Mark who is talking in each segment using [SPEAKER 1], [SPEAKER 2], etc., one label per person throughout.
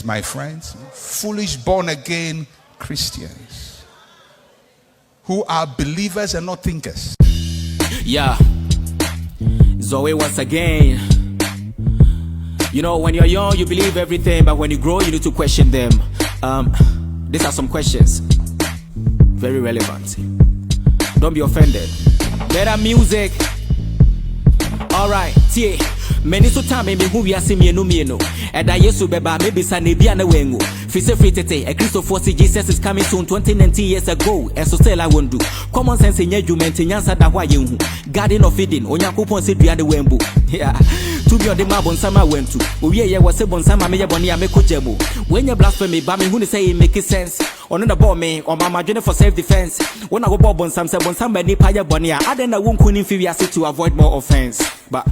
[SPEAKER 1] my friends, foolish born again Christians who are believers and not thinkers.
[SPEAKER 2] Yeah, Zoe once again. You know, when you're young, you believe everything, but when you grow, you need to question them. These are some questions, very relevant. Don't be offended. Better music. All right, tie. Many so time me who we are seeing no. And I used to be maybe Sanebia na wengo. Fise free tete. A Christopher Jesus is coming soon 20 years ago. And so still I won't do. Common sense in your maintenance that why you garden of feeding. Onyakupon said we are the wembu. Yeah. To be on the map on summer went to. We was a bon summer me bonia me kojemo. When you blasphemy, Bami who say it make sense. On the ball me or mama journey for self-defense. When I go bob on some somebody paya bonia, I then I won't couldn't to avoid more offense. But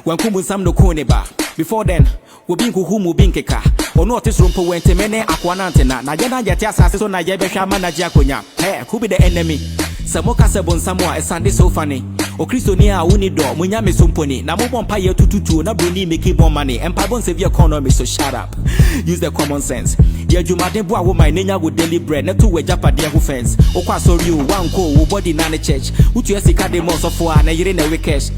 [SPEAKER 2] when Kumusam no Koneba, before then, we being Kuhumu Binkeka, or not this room for when Temene Aquanantena, Najana Yatias on Nayabesha Manajaconia. Hey, who be the enemy? Samoka Sabon Samoa, a Sunday so funny. O Christonia, Unido, Munyame Sumponi, Namon Paya Tutu, Nabuni making more money, and Pabon Severe economy, so shut up. Use the common sense. Dear Jumadebua, my nenya would daily bread, not to wage up at their fence. O Quasoriu, one co, body nana church, which you see Cademos of 4 and a year in a weekend.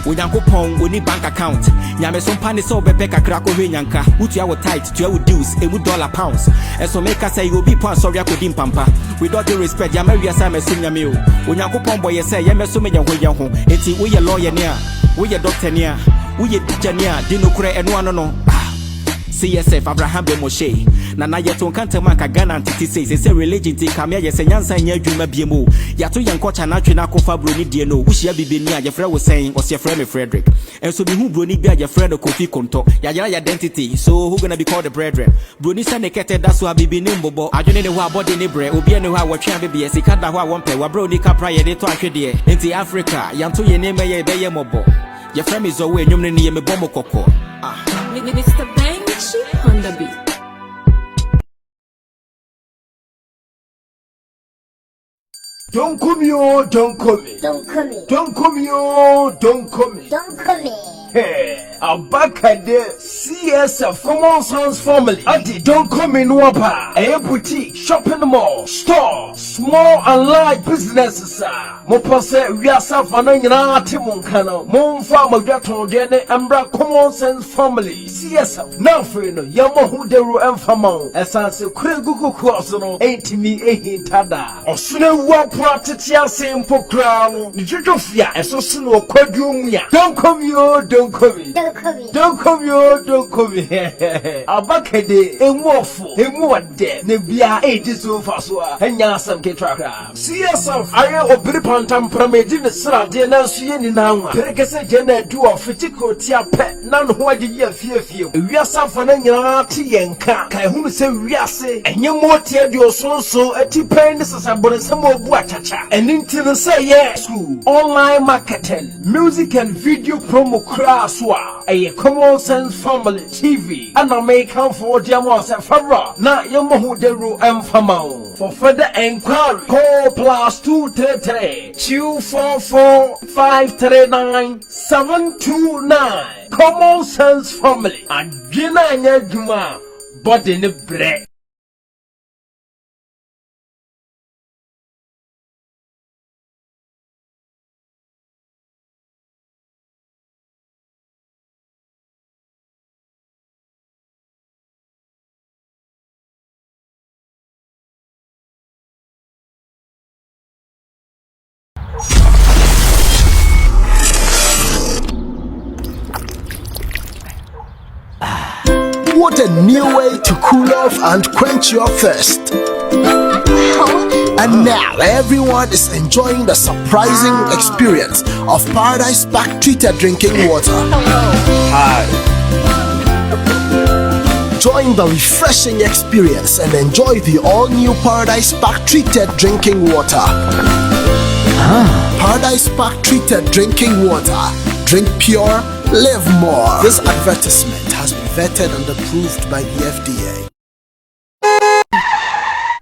[SPEAKER 2] We don't go pong, we need bank account. Yame some panis or Bepeka Krako Yanka, which you are tight to your dues, $1 pounds. And so make us say you'll be pounds or Yakodim Pampa. With all due respect, Yamaria Sam as senior meal. When you go pong boy, you say Yamasumia Wayaho, it's we a lawyer near, we a doctor near, we a teacher near, Dinokre and one no. CSF Abraham de Moshe. Nana yeton kante manka Ghana antiti says it's a religion ti kamya yesenyansa nya adwuma biemu. Yato yankocha na atwe na kofa broni die no. Wuhia bibeni a yefre wo sen or your friend Frederick. And so be who broni bia your friend Kofi Konto. Ya identity. So who gonna be called the brethren? Broni sa nekete that's why bibeni mbobo. Adwene ne ho abode ne bre. Obi ne ho a wotwe bibie sika da ho a wonpe. Wa broni kapra ye de to ahwede. Enti Africa yanto ye neme ye be ye mobo. Your friend is away nyum ne ye me bomo kokko.
[SPEAKER 3] Mr. Banksy on the beat.
[SPEAKER 4] Don't come here, don't come in.
[SPEAKER 5] Don't come in.
[SPEAKER 4] Don't come here, don't come in.
[SPEAKER 5] Don't come in.
[SPEAKER 4] Hey, I'm back at the CSF Common Sense family. Adi, don't come in wapa. A boutique, shopping mall, store, small and large businesses. Mopase, we are suffering Timunkano, Mon Farmer Gaton Dene, Ambra Common Sense family. CSF, now for you, Yamahu Deru and Famon, as I say, Kuku Crossano, 80 me a tada. Or sooner walk practice same for crown. The Jujofia, as so soon or quadrumia. Don't come here, don't come in.
[SPEAKER 5] Don't come in.
[SPEAKER 4] Don't come here, don't come in. Abakade, a waffle, a more dead, Nebia, 80 so fast, and Yasam Ketraka. CSF, I am a Bripantam Pramedin, Sra, dear Nancy, in now. Pericasa Jenna do a fitico tia pet, none who I did fear. We are suffering tea and car. Who say we are say, and you more tear your so a T-pen is a bonnet some more wachacha. And into the say yes, online marketing, music and video promo class. A Common Sense Family TV and I may come for Jamos and Farah. Now Yamahu Deru and Famao. For further enquiry, call +233 244 539 729. Common Sense Family and Gina Juma, but in the bread.
[SPEAKER 6] What a new way to cool off and quench your thirst. And now everyone is enjoying the surprising experience of Paradise Park treated drinking water.
[SPEAKER 4] Hi.
[SPEAKER 6] Join the refreshing experience and enjoy the all-new Paradise Park treated drinking water. Paradise Park treated drinking water. Drink pure, live more. This advertisement has been vetted and approved by the FDA.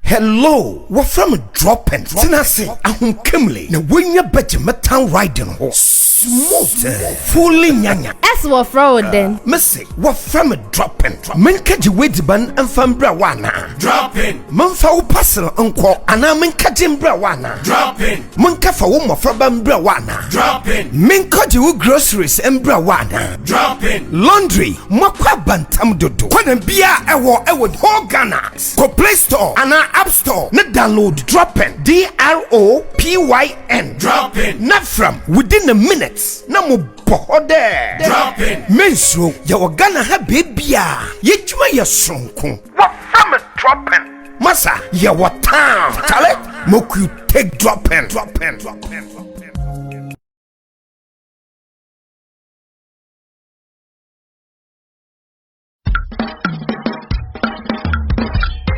[SPEAKER 4] Hello, what from a drop and Tinasi, Ahum Kimley, the Winya Betty Metan riding horse. smooth, fully nyanya.
[SPEAKER 3] That's what fraud then.
[SPEAKER 4] Missy, what from a dropping? Menkaji Wediban and Fambra Wana.
[SPEAKER 5] Dropping.
[SPEAKER 4] Manfa Passel Uncle, and I'm in Katimbra Wana.
[SPEAKER 5] Dropping.
[SPEAKER 4] Munkafa Woma for Bambra Wana.
[SPEAKER 5] Dropping.
[SPEAKER 4] Minkaji groceries and Brawana.
[SPEAKER 5] Dropping.
[SPEAKER 4] Laundry, Makwa Bantam Dodo. When Bia Ewo whole Ghana. Go Play Store and our App Store. Not download Dropping. DROPYN.
[SPEAKER 5] Dropping.
[SPEAKER 4] Not from within a minute. Namu Bohode.
[SPEAKER 5] Dropping.
[SPEAKER 4] Menso, ya Ghana ha babia. Yejuma ya sonko. What from a dropping? Masa, ya what town. Tale, Moku take dropping.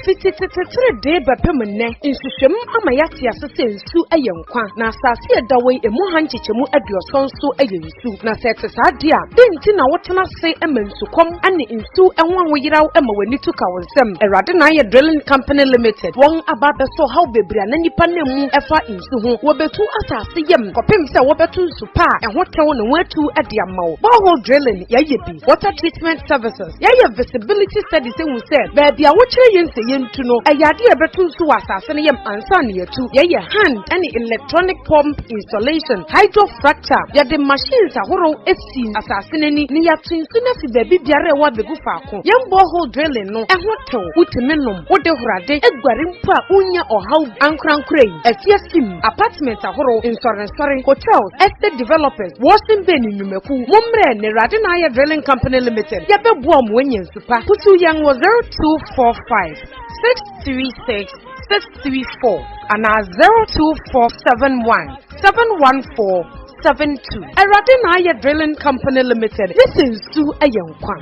[SPEAKER 7] Fititititire de bapemne insuhwem amayati asese nsu eyenkwa na asase edawe emu hanchechemu aduoson so eyensu na sete saade a denti na wotena se emensukom ane nsu enwanwo yiraw emaweni tuka wonsem erade na ye drilling company limited won ababe so how bebria na nipa nemu efa nsu ho wobetu asase yem kopem se wobetu nsu pa ehotew ne watu ade amawo borehole drilling yayebi water treatment services yaye visibility studies ehun se baabia wo kire yense yentuno ayade ebetu nsu wasase ne yem ansa ne yetu yaye hand and electronic pump installation hydrofracture yade machines ahoro esi asase nani ne yatunsu na fi baabi biare wa begu faako yem borehole drilling no ehotew utimenom wode horade egware mpa unya ohaw ankrankrai afiesim apartment ahoro insurance hotels estate developers washing bay nyumeku momre ne rade na ya drilling company limited yabebo am wenyen supa putu yang 0245 636 634 and 02471 714 72. Erade na ya drilling company limited. This is to Ayenkwa.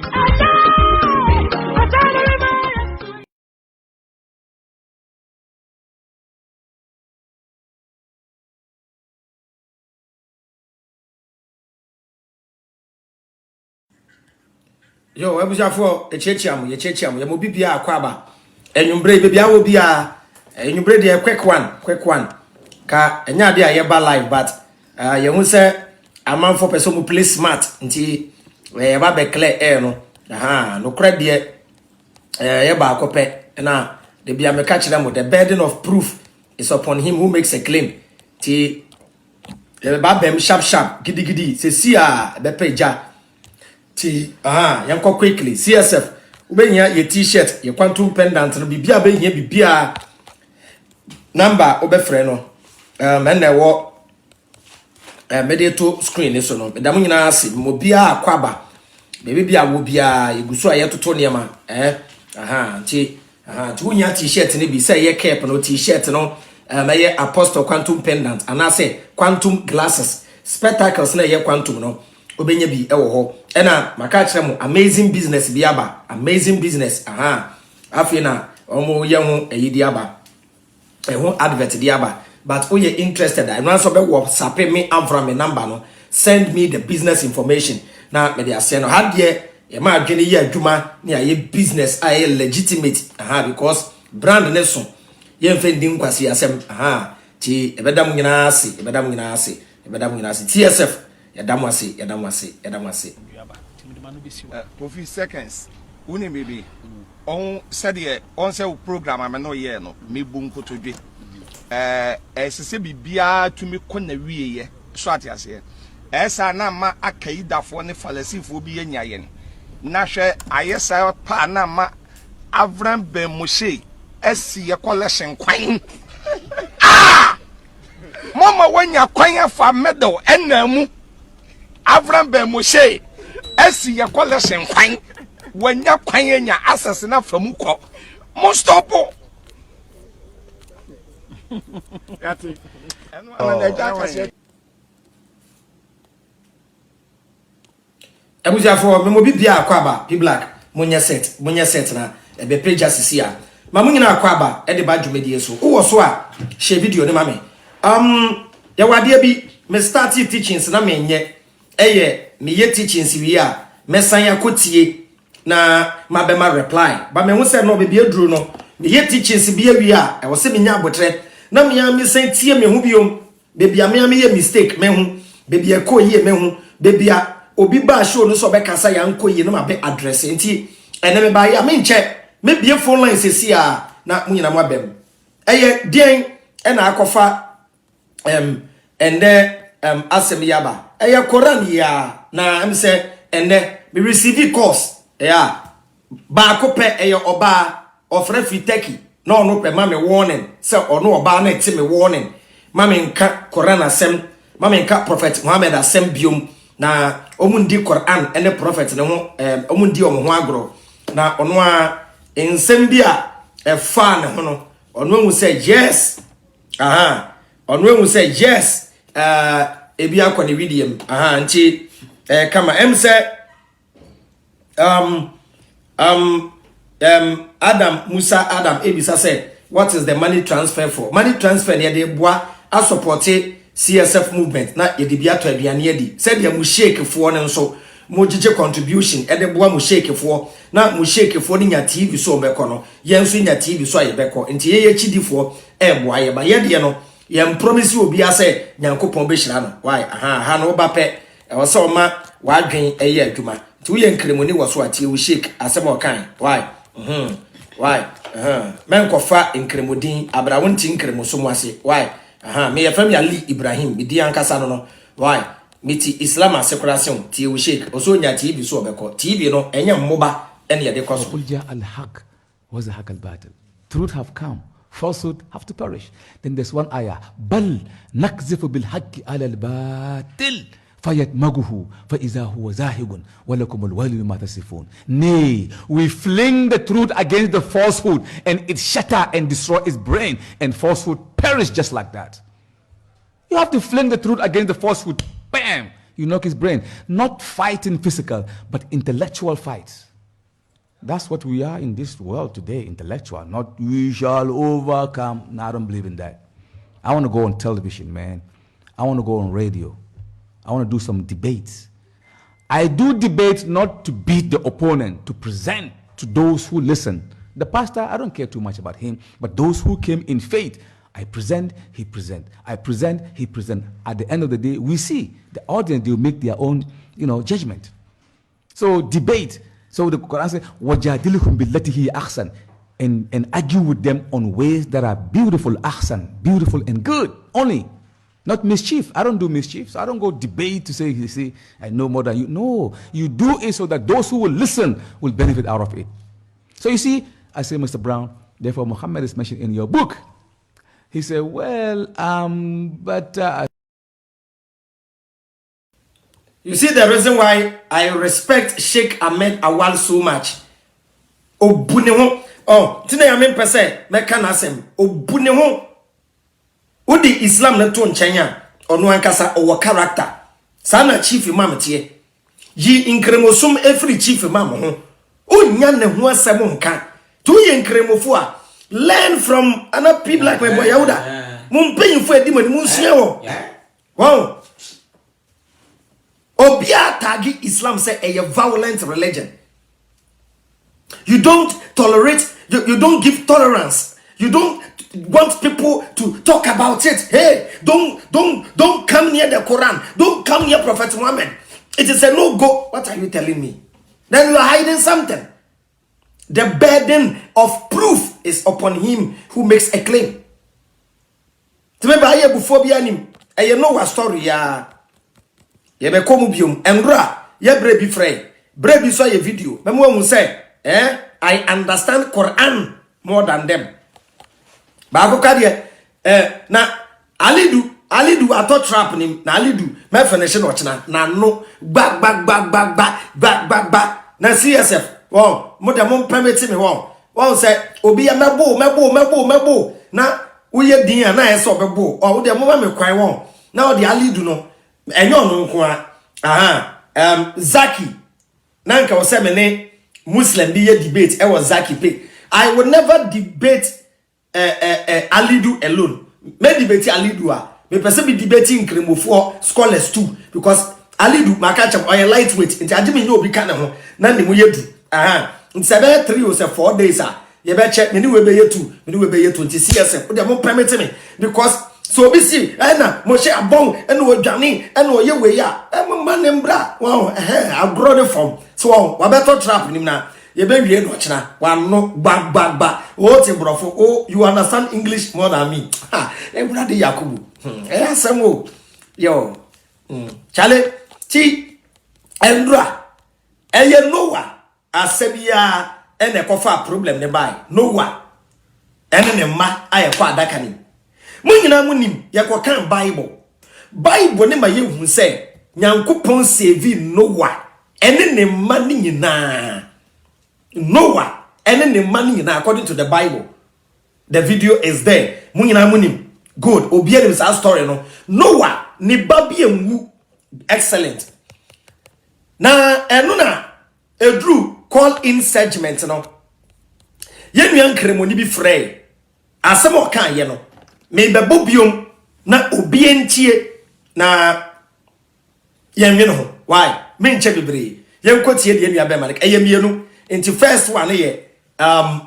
[SPEAKER 8] Yo, ebusafo echechiamu ye mo bibia akwaba enwumbre bibia wo bia enwumbre de quick one ka enya de aye ba live but ye hu se amanfo person mu play smart nti ye ba be clear no no kra de ye ba akope na de bia me catch them the burden of proof is upon him who makes a claim ti ye ba bem sharp gidi se si a be peja ti yanko quickly CSF ubenya ye t-shirt ye quantum pendant no bibia be hia bibia number obefre no na wo medeto screen so no medam nyina ase mo bia akwaba bibia wo bia eguso ayetoto niema ti unya t-shirt ne bi say ye cap no t-shirt no ye apostle quantum pendant anase quantum glasses spectacles na ye quantum no obenya bi ewo ho ena maka kire mu amazing business bi aba amazing business afina omo ye ho eyidi aba ho advert di aba but oye interested I no so be WhatsApp me amfra me number no send me the business information na me dey ase no had ye ma adwene ye adwuma na ye business aye legitimate because brand ne so ye mfendi nkwasi asem ti ebedam nyina ase TSF Yadamwase.
[SPEAKER 1] For few seconds, uni maybe on said on say program I'm no year no me bunko to be se bibia to me kona wie so atiase esa na ma akaida fo ne falasifo bi yenyaye na hwe ayesa pa na ma avran ben moshe esi ye collection kwan mama wanya kwan afa medal enamu Avram Ben Moshe esi ye collection kwan wanya kwan enya access na famu ko mo stop yati
[SPEAKER 8] ebusafo me mo bibia akwaba P Black munya set na ebe page asisia ma munyina akwaba e de ba dwumedie so wo so a share video ne ma me ya wade bi me start teachings na me nye me ye teachings wi a me san yakotie na mabema reply ba me hu se no be aduru no me ye teachings bi wi a e wo se me nya abotre na me san tie me hu biom be bia me ye mistake me hu baby a ko ye me hu baby a obi ba show no so be kasa ya nko ye no ma be address nti ene me ba ya me nche me bie phone line sesi a na munyina mo abem eye den e na akofa ende asem yaba eye Quran ya na em say ende me receive course ya ba ko pe eye oba ofre fiteki na ono pe ma me warning say ono oba na ti me warning ma me nka Quran asem ma me nka prophet Muhammad asem biom na omundi Quran ene prophet ne ho omundi omo ho agro na ono a ensem bia e fa ne ho no ono hu say yes ono hu say yes ebi akọ ne widiam nti kama em say Adam Musa Adam ebisa said what is the money transfer for? Money transfer near the bois a support CSF movement na ye de bia to aduane adi said ya mu shake for ne so mo gige contribution e de boa mu shake for na mu shake for ni nya TV so meko no ye nso nya TV so aye beko nti ye chidi for e boa ye ba ye de no ye promise obi ase nyankopon be hira no why ha no ba pe e wo so ma wa dwen e ye adwuma nti wo ye nkremoni wo so atie wo shake asem o kan why men kofa nkremodin abra wonti nkremo so mo ase why me ya fami Ali Ibrahim bi di ankasa no why miti Islam asekurasyon tie wo sheik oso nya TV so obeko TV no enya mmoba ene ye de kwaso
[SPEAKER 5] qul al-haq wa zahaq al-batil truth have come falsehood have to perish then there's one ayah bal nakzifu bil haqqi ala al-batil fayatmaguhu fa idha huwa zahigun wa lakum al-waylu mimma tasifun nay we fling the truth against the falsehood and it shatter and destroy its brain and falsehood perish just like that. You have to fling the truth against the falsehood, bam, you knock his brain. Not fighting physical but intellectual fights. That's what we are in this world today, intellectual, not we shall overcome. No, I don't believe in that. I want to go on television, man. I want to go on radio. I want to do some debates. I do debates not to beat the opponent, to present to those who listen. The pastor, I don't care too much about him, but those who came in faith, I present, he present. I present, he present. At the end of the day, we see the audience, they will make their own, judgment. So debate. So the Quran says, وَجَادِلُهُمْ بِالَّتِهِ أَحْسَنُ and argue with them on ways that are beautiful, ahsan, beautiful and good. Only. Not mischief. I don't do mischief. So I don't go debate to say, I know more than you. No. You do it so that those who will listen will benefit out of it. So you see, I say, Mr. Brown, therefore Muhammad is mentioned in your book. He said, well,
[SPEAKER 8] you see the reason why I respect Sheikh Ahmed Awal so much. Obuneho, tina ya men pese meka nasem. Obuneho, udi Islam na to nchenya. Onu ankasa owo character. Sana chief imam tie. Yi inkremosum every chief imam ho. Onya ne ho asem nka. Tu ye nkremofo a learn from other people like my boy Yahuda. Mun pay for edi mani mun sua wo. Wow. Obia tagi Islam say a violent religion. You don't tolerate, you don't give tolerance. You don't want people to talk about it. Hey, don't come near the Quran. Don't come near Prophet Muhammad. It is a no-go. What are you telling me? Then you are hiding something. The burden of proof is upon him who makes a claim. Remember, I before bianim. I know a story. Ye be komu biom enra ye brebi frey brebi so ye video memo won say I understand Quran more than them ba ko ka de na alidu ato trap nim na alidu me finish no china na no gba na CSF won mo de mo permit me won say obi ya mebo na wo ye din ya na eso bebo wo de mo ma me kwan won na wo de alidu no enyo no nko Zaki nanka wo se me ne Muslim bi ye debate e was Zaki pay. I will never debate Alidu alone. Me debate Alidu a me person be debating Nkremofo scholars too because Alidu makacha oy lightweight nti agime nyo obi ka ne ho na ne mo yedu nti be 3 or 4 days a ye be check me ni we be yetu me ni we be yetu nti CSF wo de mo permit me because so be see na mo she abon na wo dwane na wo ye we ya ma ne mbra wow agro de form so wa beto trap nim na ye be wie no chena wa no gbagba o ti brofo o you understand English more than me ha e bra de Yakubu asem o yo chale ti endra eye Noah asebia ene kofa problem ne bai Noah ene ne ma aye kwa adaka ni munyina munim yakokan Bible ne ma yehu se Nyankopon save Noah ene ne ma ni nyina Noah ene ne ma ni nyina according to the Bible. The video is there. Munyina munim good obiere is our story no Noah ni babie nwu excellent na eno na edru call in segment no yenua nkremoni bi frey asem o kan ye no me bebo biom na obie ntie na yenwe no why me nche bebre yenkotie de yenua be marek eyemienu into first one ye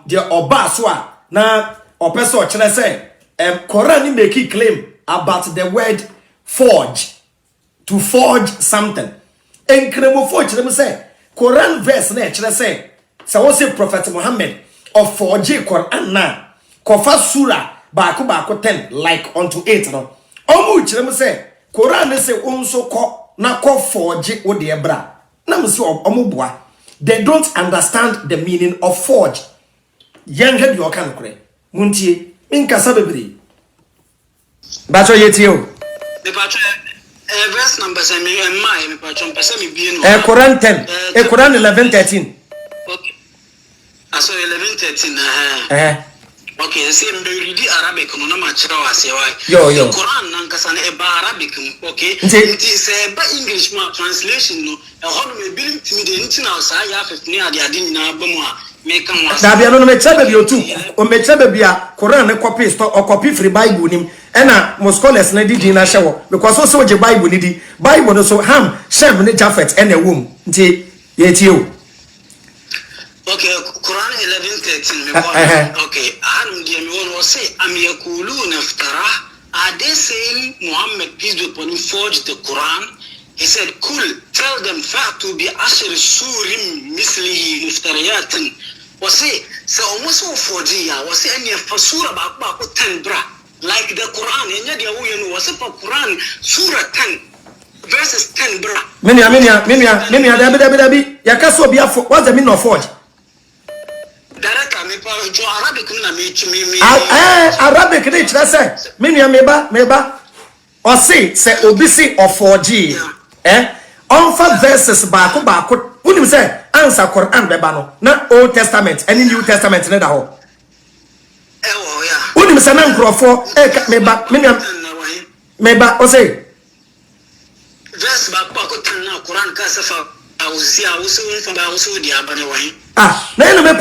[SPEAKER 8] the oba so a na opeso o kire say Quran make claim about the word forge, to forge something. Enkremo forge them say Quran verse na kire say so say Prophet Muhammad of forge Quran na kofa surah baako 10 like unto 8 no. Omu kire say Quran say unso ko na ko forge wo de bra. Na me say omu boa. They don't understand the meaning of forge. Yanga di okan kure. Muntie inkasa bebre. Bacho yetio.
[SPEAKER 9] The bacho verse number say me my bacho pesa me bi no.
[SPEAKER 8] Quran 10. Quran 11:13.
[SPEAKER 9] Okay. Aso 11:13 Okay, say me read Arabic no na ma kira wase why.
[SPEAKER 8] Yo.
[SPEAKER 9] Quran nan kasa na e ba Arabic okay. It say ba English ma translation no. E hono me bi ntimi de ntina sa ya 15 ade nyina ba mu a make am wase.
[SPEAKER 8] Da bia no me chebe bi otu. O me chebe bia Quran ne copy store or copy free Bible nim. Ena mo scholars na di na hyewo because so je Bible ni di. Bible no so Ham, Shem ne Jafet ene wom. Nti yetio.
[SPEAKER 9] Okay, Quran 11:13 okay, I'm the say am yakuluna iftara. Are they saying Muhammad peace be upon him forged the Quran? He said, "Cool, tell them fa'tu bi ashir surim mislihi muftariyatin." Wasi so almost forge ya wasi any fasura ba 10 bra like the Quran enya dia wo yenu wasi for Quran surah 10 verses 10 bra.
[SPEAKER 8] Minia dabi yakaso bia what's the meaning of forge?
[SPEAKER 9] Arabic na me
[SPEAKER 8] Arabic ni kire say menia meba o say obisi of 4G on for verses baako unim say answer Quran beba no na Old Testament and New Testament na da ho unim say na nkrofo meba o say
[SPEAKER 9] verse baako tan na Quran ka safa
[SPEAKER 8] na me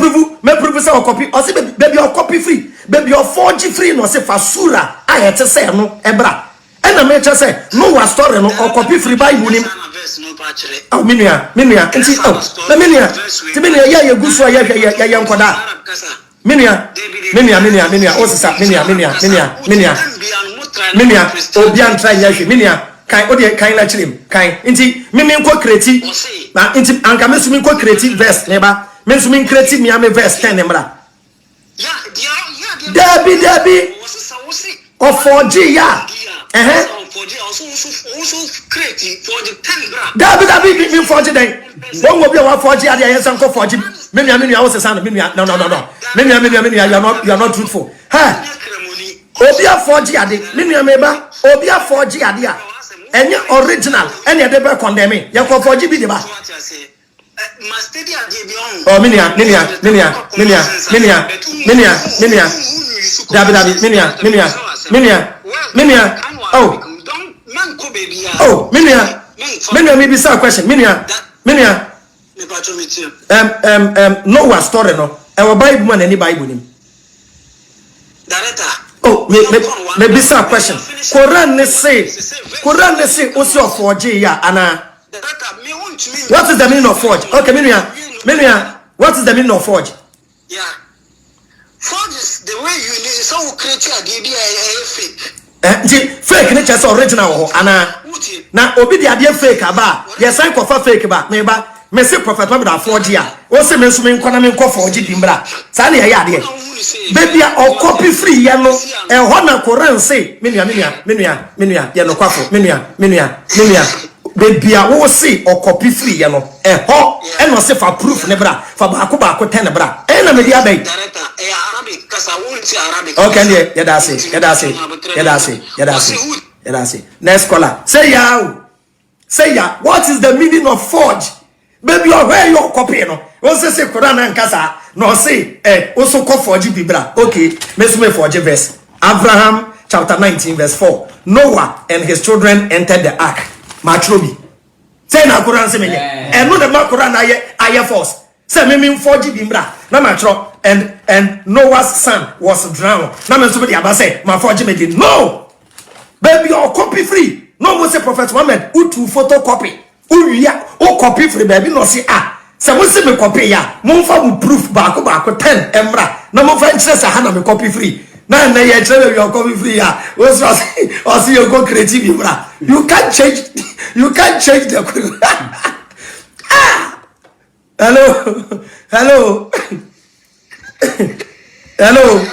[SPEAKER 8] prove say o copy o say baby o copy free baby o 4G free no say fasura ayete say no ebra na me che say no wa story no o copy free Bible nim oh minia nti na minia ya guso ya nkoda minia o sisa minia obian try ya hwe minia kan o de kan la chirim kan nti mimi nko create na nti anka mesumi nko create verse neba mesumi create mi ame verse 10 nembra Dabi of 4G ya Dabi mi 4G den won wo bi wa 4G ade ayen san ko 4G mimi wo sesa no mimi no mimi you are not truthful ha obi a 4G ade mimi ameba obi a 4G ade a enye original ene de be condemn ya ko 4G bi de ba oh minia dabi minia oh minia me be say question minia Noah story no e wo Bible man any Bible nim oh me be say question Quran ne say o say of 4G ya ana what is the meaning of forge? Okay, minia, what is the meaning of forge?
[SPEAKER 9] Yeah. Forge is the way you so create a DBA fake.
[SPEAKER 8] fake ne chese original ho ana na obi de ade fake aba yes I kofa fake ba me ba me say prophet Muhammad afoji a o se me nso me nkona me nkofoji bimbra sa na ye ade baby o copy free ye no e ho na Quran say menua ye no kwafo menua baby a wo say o copy free ye no e ho e no say fa proof ne bra fa ba ko 10 bra e na me dia bay okay there yeah that's it next caller say ya what is the meaning of forge baby where your copy no o say Quran and kasa no say also call forge bibra okay me forge verse Abraham chapter 19 verse 4 Noah and his children entered the ark matrobi say na Quran say me and no the Quran aye force say me forge bibra na matro and Noah's son was drowned na me so be aba say ma forge me no baby your copy free no mo say prophet Muhammad utu photocopy uya o copy free baby no say say mo say me copy ya mo fa mu proof ba ko 10 emra na mo fa interest ha na me copy free na ye chere your copy free ya o see you go creative emra you can't change the hello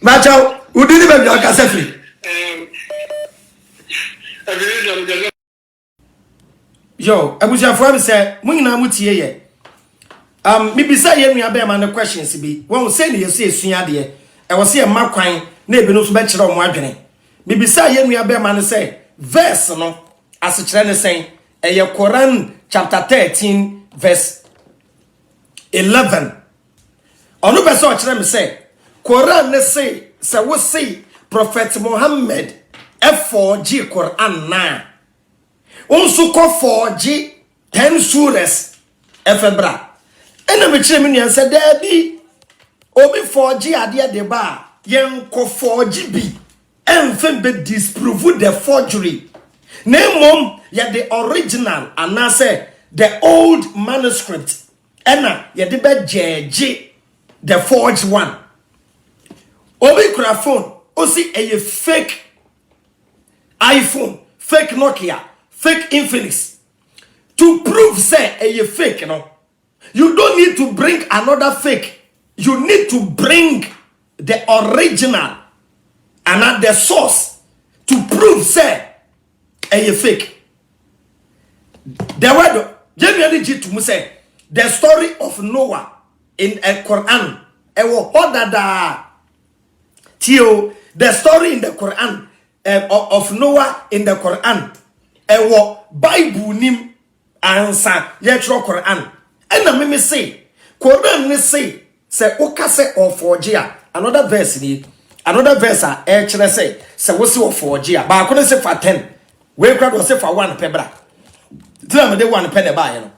[SPEAKER 8] Macho udini be your cassette yo abuja for me say munyina mutie ye me bisa ye nua be ma no questions bi won say ne yesu esua de e wo say ma kwan na ebi no so be kire o mo adwene me bisa ye nua be ma no say verse no as kire ne say eye Quran chapter 13 verse 11 onu be so kire me say Quran ne say wo say prophet Muhammad F4G Quran na unsu ko 4G 10 surahs efebra ena me kire me nua say da bi obi 4G ade de ba yen ko 4G bi enfem be disprove the forgery nemom ya the original and say the old manuscript ena ya de be jeje the forged one obi kura phone o si a fake iPhone, fake Nokia, fake Infinix. To prove say a fake, you know, you don't need to bring another fake. You need to bring the original and not the source to prove say a fake. The word genuinely to say the story of Noah in a Quran. The story in the Quran of Noah in the Quran. Bible nim answer yetro Quran. And me say Quran ne say okase of 4G another verse ni another verse chere say we say of 4G ba ko ne say for 10 we crowd was say for 1 pebra. Tell me the 1 pen buy no.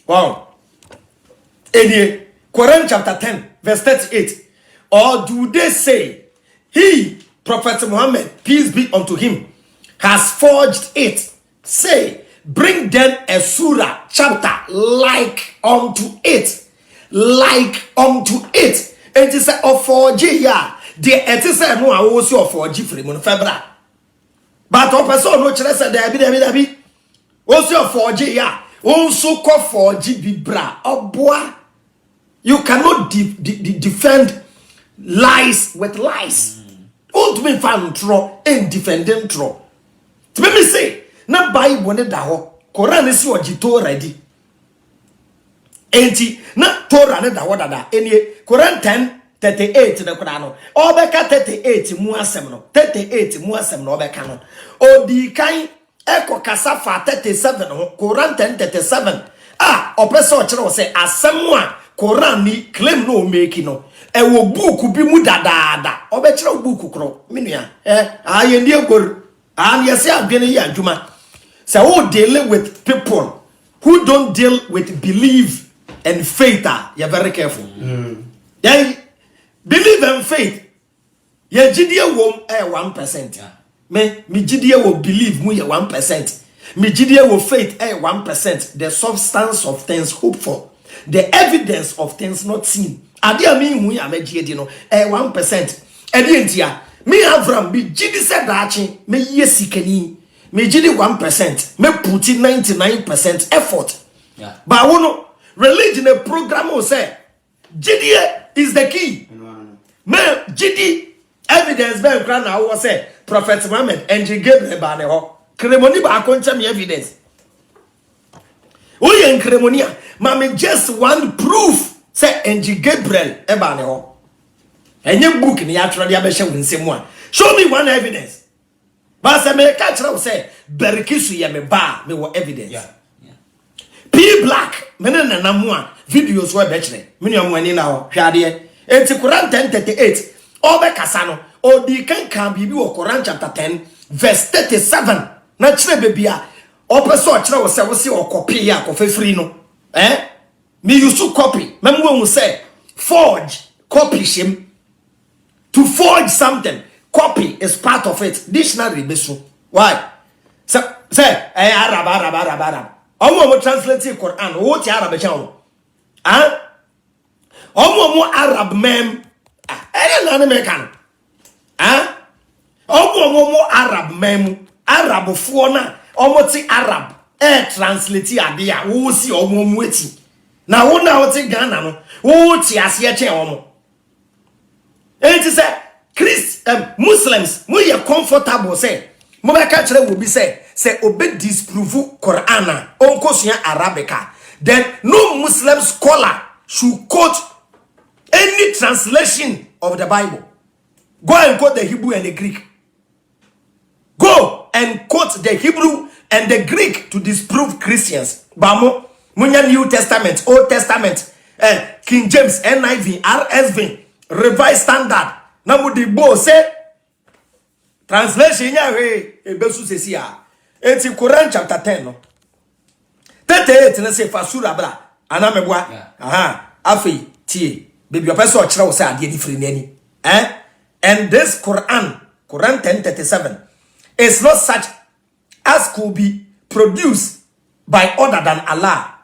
[SPEAKER 8] Wow. Any Quran chapter 10 verse 38. Or do they say he Prophet Muhammad, peace be unto him, has forged it? Say, bring them a surah chapter like unto it. Like unto it. It is a 4G ya. It is a no I also 4G free mon febra. But a person no chere say David. Also 4G ya. Also call 4G be bra. Oh boy. You cannot defend lies with lies. Old me fan tro and defending tro. To me say, na Bible ne da ho. Quran is what Torah ready. Enti na Torah ne da ho dada. Eni Quran 10:38 na Quran. Obeka 38 mu asem no. 38 mu asem no obeka no. Odi kan eko kasa fa 37 no. Quran 10:37. Opeso kire wo say asem a Quran ni claim no make no. Ewo book bi mu dadaada obekire book kro menua aye ndi egor an yesi adwene yi adwuma so who deal with people who don't deal with belief and faith you very careful yeah believe and faith ye gidie wom 1% me gidie wo believe mu ye 1% me gidie wo faith 1% the substance of things hoped for the evidence of things not seen. Adia mi hu ya megie di no 1%. Edi entia Me Avram be gidi said dachi me yes sikani me gidi 1% me put in 99% effort.
[SPEAKER 2] Yeah.
[SPEAKER 8] But wono religion a program will say gidi is the key. Me gidi evidence be kra na wo say Prophet Muhammad and Gabriel ba ne ho. Kremoni ba akoncha me evidence. We in Kremonia ma me just one proof say Angel Gabriel e ba ne ho. Any book in the actual show me one evidence. But I may catch up say Berikisu ya me ba me what evidence.
[SPEAKER 2] Yeah.
[SPEAKER 8] P Black menena na mo videos were betchne. Mini amwani na ho hwade. Enti Quran 10:38 obe kasa no odi kan bibi wo Quran chapter 10 verse 37 na kire bebia opeso kire wo se wo se okopi ya kofefiri no. Me use copy. Memwo mu say forge copy shim. To forge something, copy is part of it. Dictionary besu. Why? Say, Arab. Omo translate the Quran. What Arab channel? Omo Arab mem. American. Omo Arab mem. Arab fuona. Omo ti Arab. Translate adia. Wo si omo mweti. Na wo na wo ti Ghana no. Wo ti ase che omo. It is a Muslims, we are comfortable say. Mobile will be say obey disprove Quran, Onkosia Arabica. Then no Muslim scholar should quote any translation of the Bible. Go and quote the Hebrew and the Greek. Go and quote the Hebrew and the Greek to disprove Christians. Bamo, Munya New Testament, Old Testament, King James, NIV, RSV. Revised Standard. Namu di bo say translation ya we ebesu sesia. Eti Quran chapter 10 no. 38 na say fasura bra. Ana meboa. Afi tie. Baby opeso kire wo say ade di free nani. And this Quran 10:37 is not such as could be produced by other than Allah.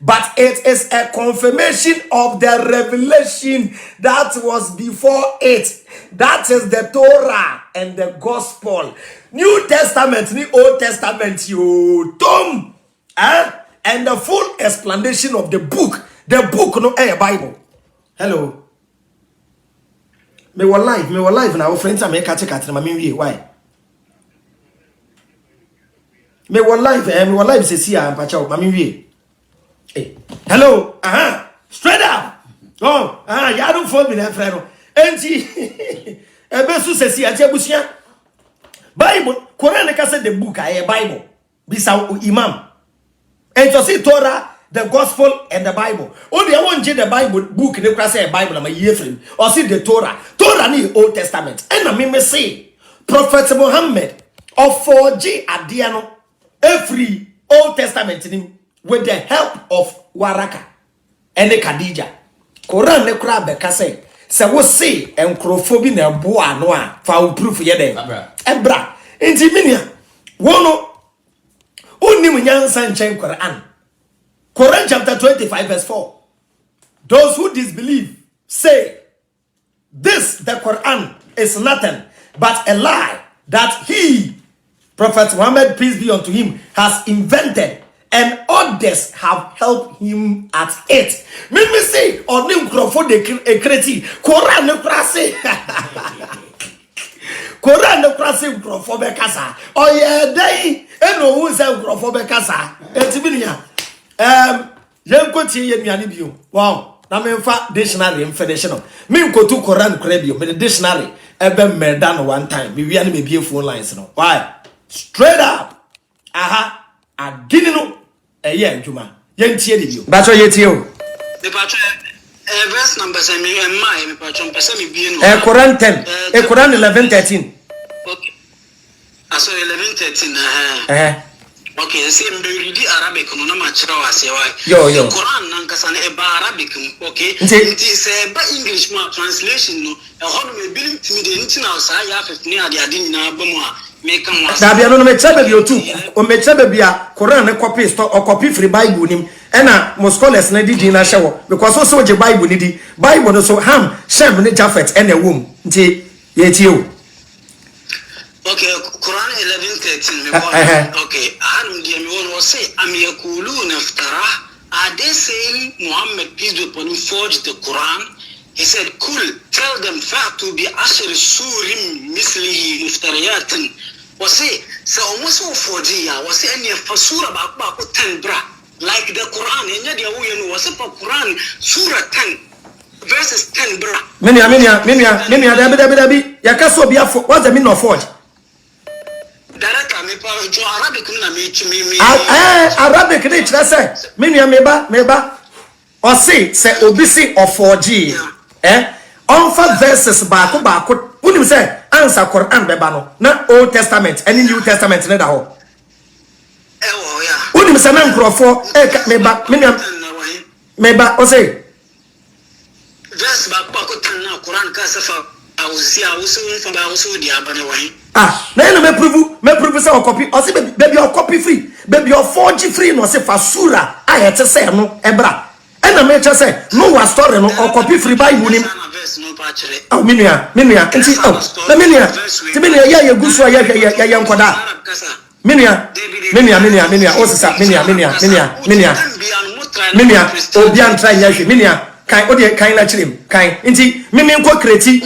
[SPEAKER 8] But it is a confirmation of the revelation that was before it. That is the Torah and the Gospel. New Testament, the Old Testament, you Tom. And the full explanation of the book. The book, no Bible. Hello. Me were live now. Friends are me catch why? Me were live, say see am pacha mami Hey. Hello. Straight up. Oh, ya don't phone me that friend. Enti ebesu sesi achebusia. Bible, Quran ka say the book a Bible. Bisa imam. And to see Torah, the Gospel and the Bible. Only I want the Bible book they can say Bible am a year frame. Or see the Torah. Torah ni Old Testament. And I me say Prophet Muhammad of 4G Adiano every Old Testament in with the help of Waraka and the Khadija. Quran ne kura be kase se wo se enkrofobi na boa no a fa wo proof ye dem. Ebra. Enti minia wono onim nyansa nchen Quran. Quran chapter 25 verse 4. Those who disbelieve say this the Quran is nothing but a lie that he Prophet Muhammad peace be unto him has invented and others have helped him at it. Me say onim krofo de ekreti Quran no krase. Quran no krase krofo be kasa. Oye dai eno hu se krofo be kasa. Etibinia. Yenkoti ye nuane bio. Wow. Na me mfa dictionary definition. Me nkotu Quran kra bio. Me dictionary ebe meda no one time. Me wi me bie phone lines no. Why? Straight up. Adini no njuma yentie de bio bacho yetie o
[SPEAKER 9] me pacho verse number say me me pacho pesa me bi no
[SPEAKER 8] Quran 10 Quran 11:13
[SPEAKER 9] okay aso 11:13 okay say me read Arabic no na ma kira wase why
[SPEAKER 8] yo
[SPEAKER 9] Quran nan kasa na ba Arabic okay it is ba English ma translation no e hono me bi ntimi de ntina sa ya 15 ade na ba mu a
[SPEAKER 8] Dabia no me chebe bi otu o me chebe bia Quran ne copy store or copy free Bible nim ena mo scholars na didi na hyewo because so je Bible ni di Bible no so Ham Shem ne Jafet ena wom nti ye tie o
[SPEAKER 9] Okay, Quran 11:13. Okay, I'm the one say am yakuluna iftara. Are they saying Muhammad peace be upon him forged the Quran? He said, "Cool. Tell them fa'tu bi ashri surim mislihi muftariyatin." Wasi so almost forgy ya. Wasi any fasura ba 10 bra like the Quran. Enya dia wo yenu wasi pa Quran surah 10 verses 10 bra.
[SPEAKER 8] Minia dabi. Yakaso bia for what's the meaning of forge? Arabic ni chira say minia meba or say obisi of 4G on for verses baako unim say answer Quran beba no na Old Testament any New Testament ne da ho unim say na nkrofo meba minia meba o say
[SPEAKER 9] verse baako tan na Quran ka safa
[SPEAKER 8] na me prove say o copy o say baby o copy free baby o 4G free no say fasura ayete say no ebra na me che say no wa story no o copy free Bible nim oh minia nti na minia ya gusu ya nkoda minia o sisa minia obian try ya hwe minia kan o de kan na chirim kan nti mimi nko create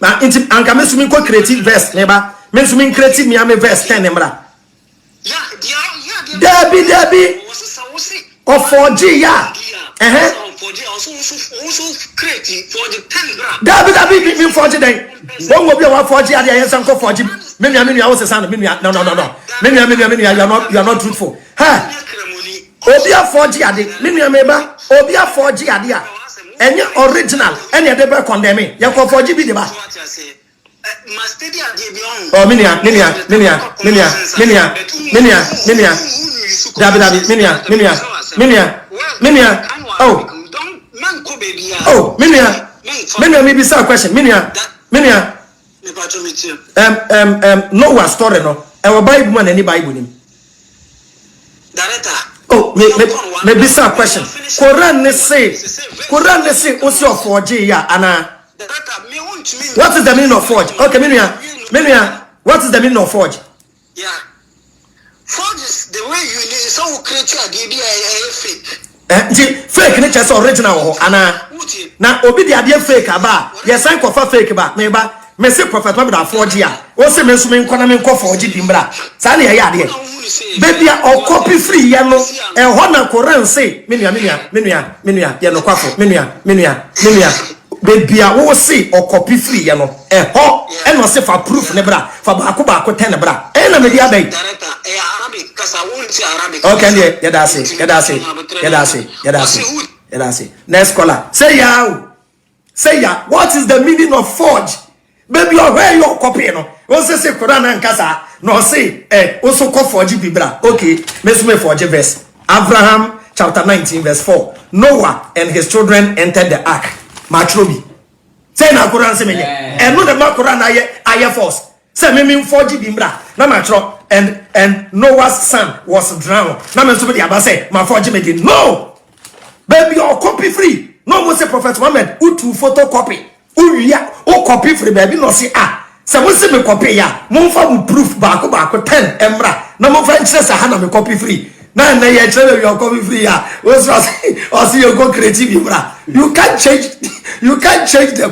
[SPEAKER 8] na nti anka mesumi nko create verse neba mesumi create mi ame verse 10 nemra dabi o 4G ya
[SPEAKER 9] also create for the 10 bra
[SPEAKER 8] dabi mi 4G den won go bi wa 4G ade ayen san ko 4G mimi o se san mimi no mimi you are not truthful ha obi a 4G ade mimi meba obi a 4G ade a any original any de be condemn ya ko 4G bi de ba oh minia dabi minia oh minia me be say question minia Noah story no e wo Bible man any Bible nim
[SPEAKER 9] director
[SPEAKER 8] oh me be say question Quran ne say o say 4G ya ana what is the meaning of forge? Okay, minia what is the meaning of forge?
[SPEAKER 9] Yeah, forge is the way you so create a fake
[SPEAKER 8] fake ne just original ana na obi de ade fake aba yes an kofa fake ba meba me say prophet ma da forge ya o say me so me nkona me nkɔ forge bi mbra sa na ya ade baby o copy free ya no e ho na Quran say minia ya no kwafo minia baby wo say o copy free ya no e ho e no say fa proof ne bra fa baako 10 bra e na me dia bai
[SPEAKER 9] Arabic kasa won't Arabic
[SPEAKER 8] okay ya dasi next caller say ya what is the meaning of forge baby where you copy no o say Quran and kasa no say o so copy forge bibra okay me forge verse Abraham chapter 19 verse 4 Noah and his children entered the ark matrobi say na Quran say me and no the Quran aye force say me forge bibra na matro and Noah's son was drowned na me so be aba say ma forge me no baby you copy free no mo say prophet Muhammad utu photocopy uya o copy free baby no say say mo say me copy ya mo fa mu proof baako 10 emra na mo fa nchire say ha na me copy free na ye chere you copy free ya o see you go creative emra you can't change the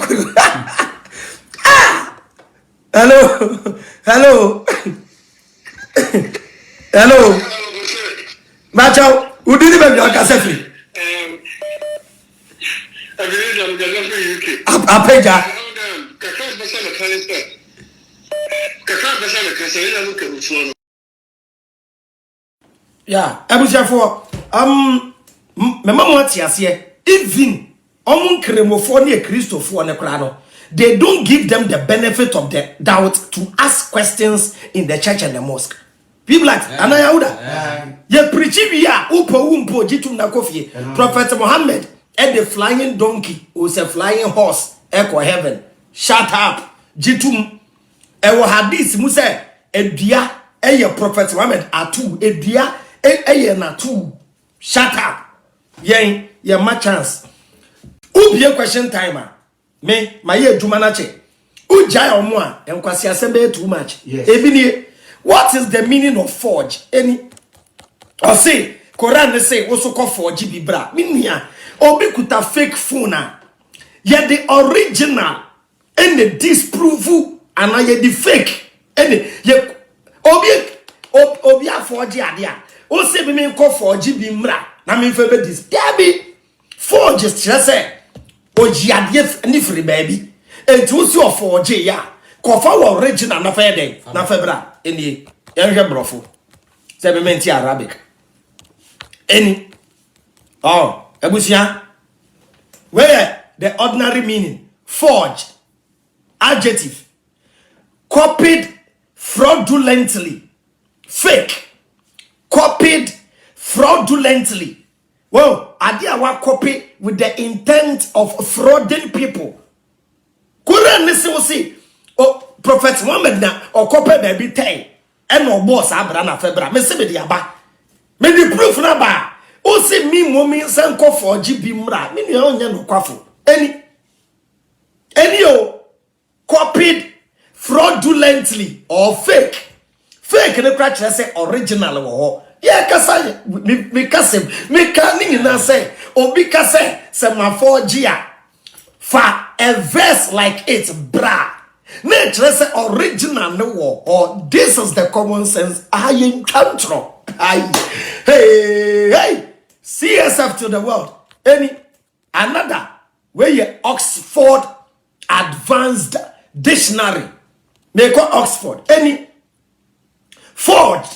[SPEAKER 8] hello Macho udini baby o kasefi Apeja. Yeah, Abuja me mama tiase even omun kremofo ne Christofo ne kra no they don't give them the benefit of the doubt to ask questions in the church and the mosque. People like Anayauda. Ye preaching ya upo jitum na kofie. Prophet Muhammad and the flying donkey was a flying horse echo heaven. Shut up. Jitum. Ewo hadith Musa edua eye prophet Muhammad atu edua eye na tu. Shut up. Yen ye ma chance. Ubi question timer. Me my ye juma na che. Ujai omwa enkwasi asembe too much.
[SPEAKER 4] Yes.
[SPEAKER 8] Ebini, what is the meaning of forge? Any or say Quran say also call forge bibra. Minia obi kuta fake phone yet the original and the disprove and I the fake and ye obi a forge adia. O say be me call forge bimra. Na me febe this. There be forge just say oji adie ni free baby. And to see forge ya. Kofa original na fe den na febra eni yenhwe brofo. Say be menti Arabic. Any ebusia where the ordinary meaning forged adjective copied fraudulently fake copied fraudulently well adia wa copy with the intent of frauding people Quran listen see Prophet Muhammad na or copy baby ten and no boss abra na febra me se be dia ba me the proof na ba o se mi mo mi san ko forge bi mra me no nya no kwafo any copied fraudulently or fake ne crack say original wo yeah kasa me kasem me kan ni na say obi kase se ma forge ya fa a verse like it bra nature say original no wo or this is the common sense I am control. Hey, CSF to the world. Any another where you Oxford Advanced Dictionary. Make Oxford. Any forge,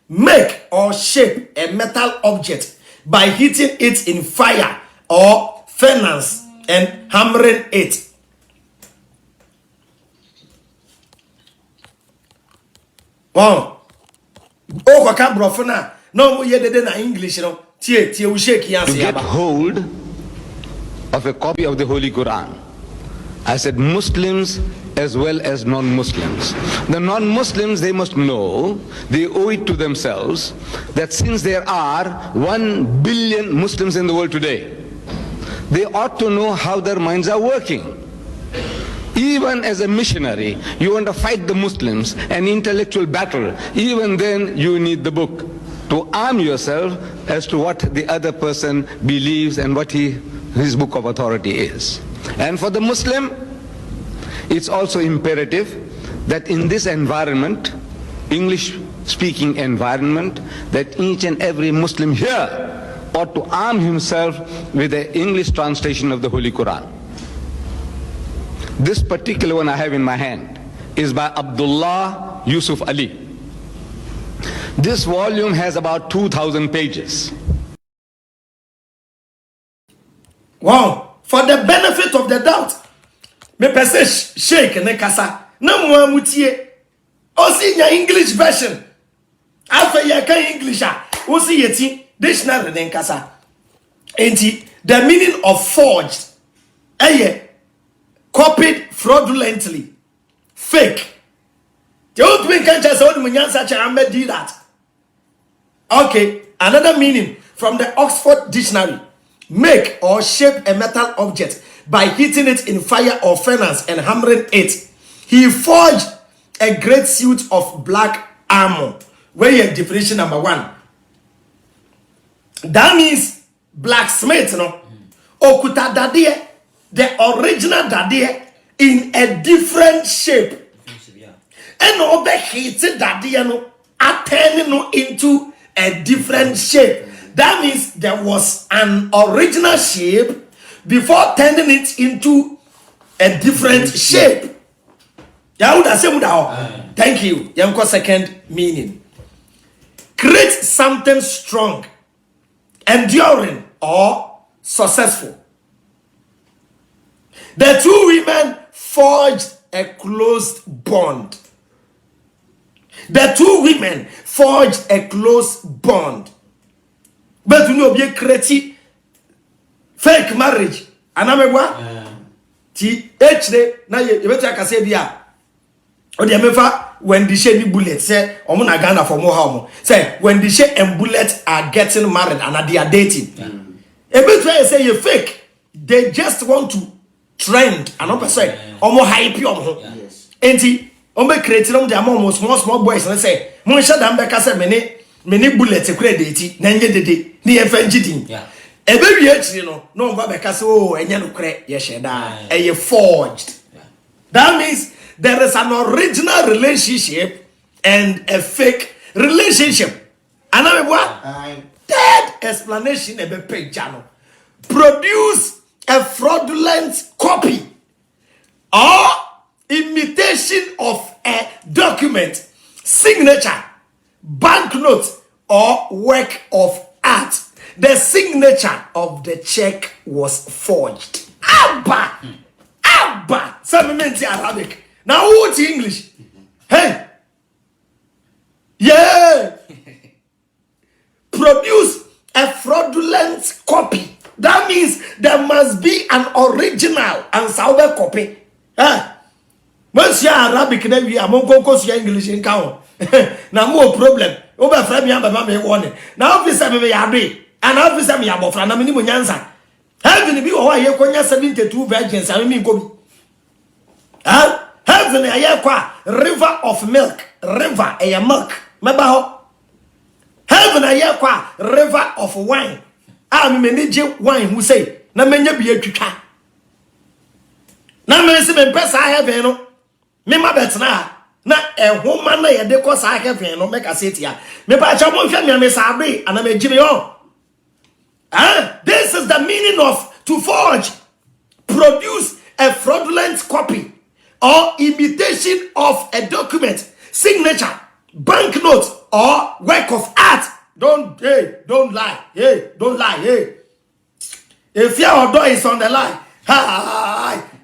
[SPEAKER 8] make or shape a metal object by heating it in fire or furnace and hammering it. Wow. Oh, can brofana. No, we did in English, you know. To get
[SPEAKER 10] hold of a copy of the Holy Quran. I said Muslims as well as non-Muslims. The non-Muslims, they must know, they owe it to themselves, that since there are 1 billion Muslims in the world today, they ought to know how their minds are working. Even as a missionary, you want to fight the Muslims, an intellectual battle, even then you need the book to arm yourself as to what the other person believes and what his book of authority is. And for the Muslim, it's also imperative that in this environment, English-speaking environment, that each and every Muslim here ought to arm himself with the English translation of the Holy Quran. This particular one I have in my hand is by Abdullah Yusuf Ali. This volume has about 2,000 pages.
[SPEAKER 8] Wow, for the benefit of the doubt, me pese shake ne kasa na mo amutie o si nya English version afa ya kan English o si yeti dictionary ne kasa enti the meaning of forged copied fraudulently fake the old man can't just old munyansa cha did that. Okay, another meaning from the Oxford Dictionary: make or shape a metal object by heating it in fire or furnace and hammering it. He forged a great suit of black armor. Where your definition number 1. That means blacksmith, no? Okuta dadie, the original dadie in a different shape. And over heated dadie, no, turning no into a different shape. That means there was an original shape before turning it into a different shape. Thank you. Yanko second meaning. Create something strong, enduring, or successful. The two women forged a close bond. The two women forged a close bond. But you know, be creative fake marriage. Anamegwa ti HD na ye betu akase bia. O de mefa when the she ni bullet say omo na Ghana for more how say when the she and bullet are getting married and they are dating. E betu say you fake. They just want to trend and on say omo hype omo enti on be create them their mom small boys and say mo sha dan be ka say me bullet credit na nje dede ni efangidin ebe wi akiri no ngwa be ka say oh enye no kre ye sheda eye forged. That means there is an original relationship and a fake relationship. And I what? Third explanation ebe page jano. Produce a fraudulent copy or imitation of a document, signature, banknote, or work of art. The signature of the check was forged. Abba! Some meant Arabic. Now what's English? Hey! Yeah! Produce a fraudulent copy. That means there must be an original and sober copy. Once you are Arabic, then we are more English in count. Now more problem. Over from me, I'm warning. Now officer me yabe, and officer me above and I'm in Munyanza. Heaven be why you konya 72 virgins. I mean go. Heaven a river of milk, river a milk. Remember heaven a river of wine. I'm manage wine who say na menya bi atwitwa na me se me pesa heaven no me ma betna na ehoma na ye de ko sa heaven no make asset ya me ba cha mo hwe me sabe ana me gire on. This is the meaning of to forge, produce a fraudulent copy or imitation of a document, signature, banknote, or work of art. Don't lie. Hey. If your door is on the line,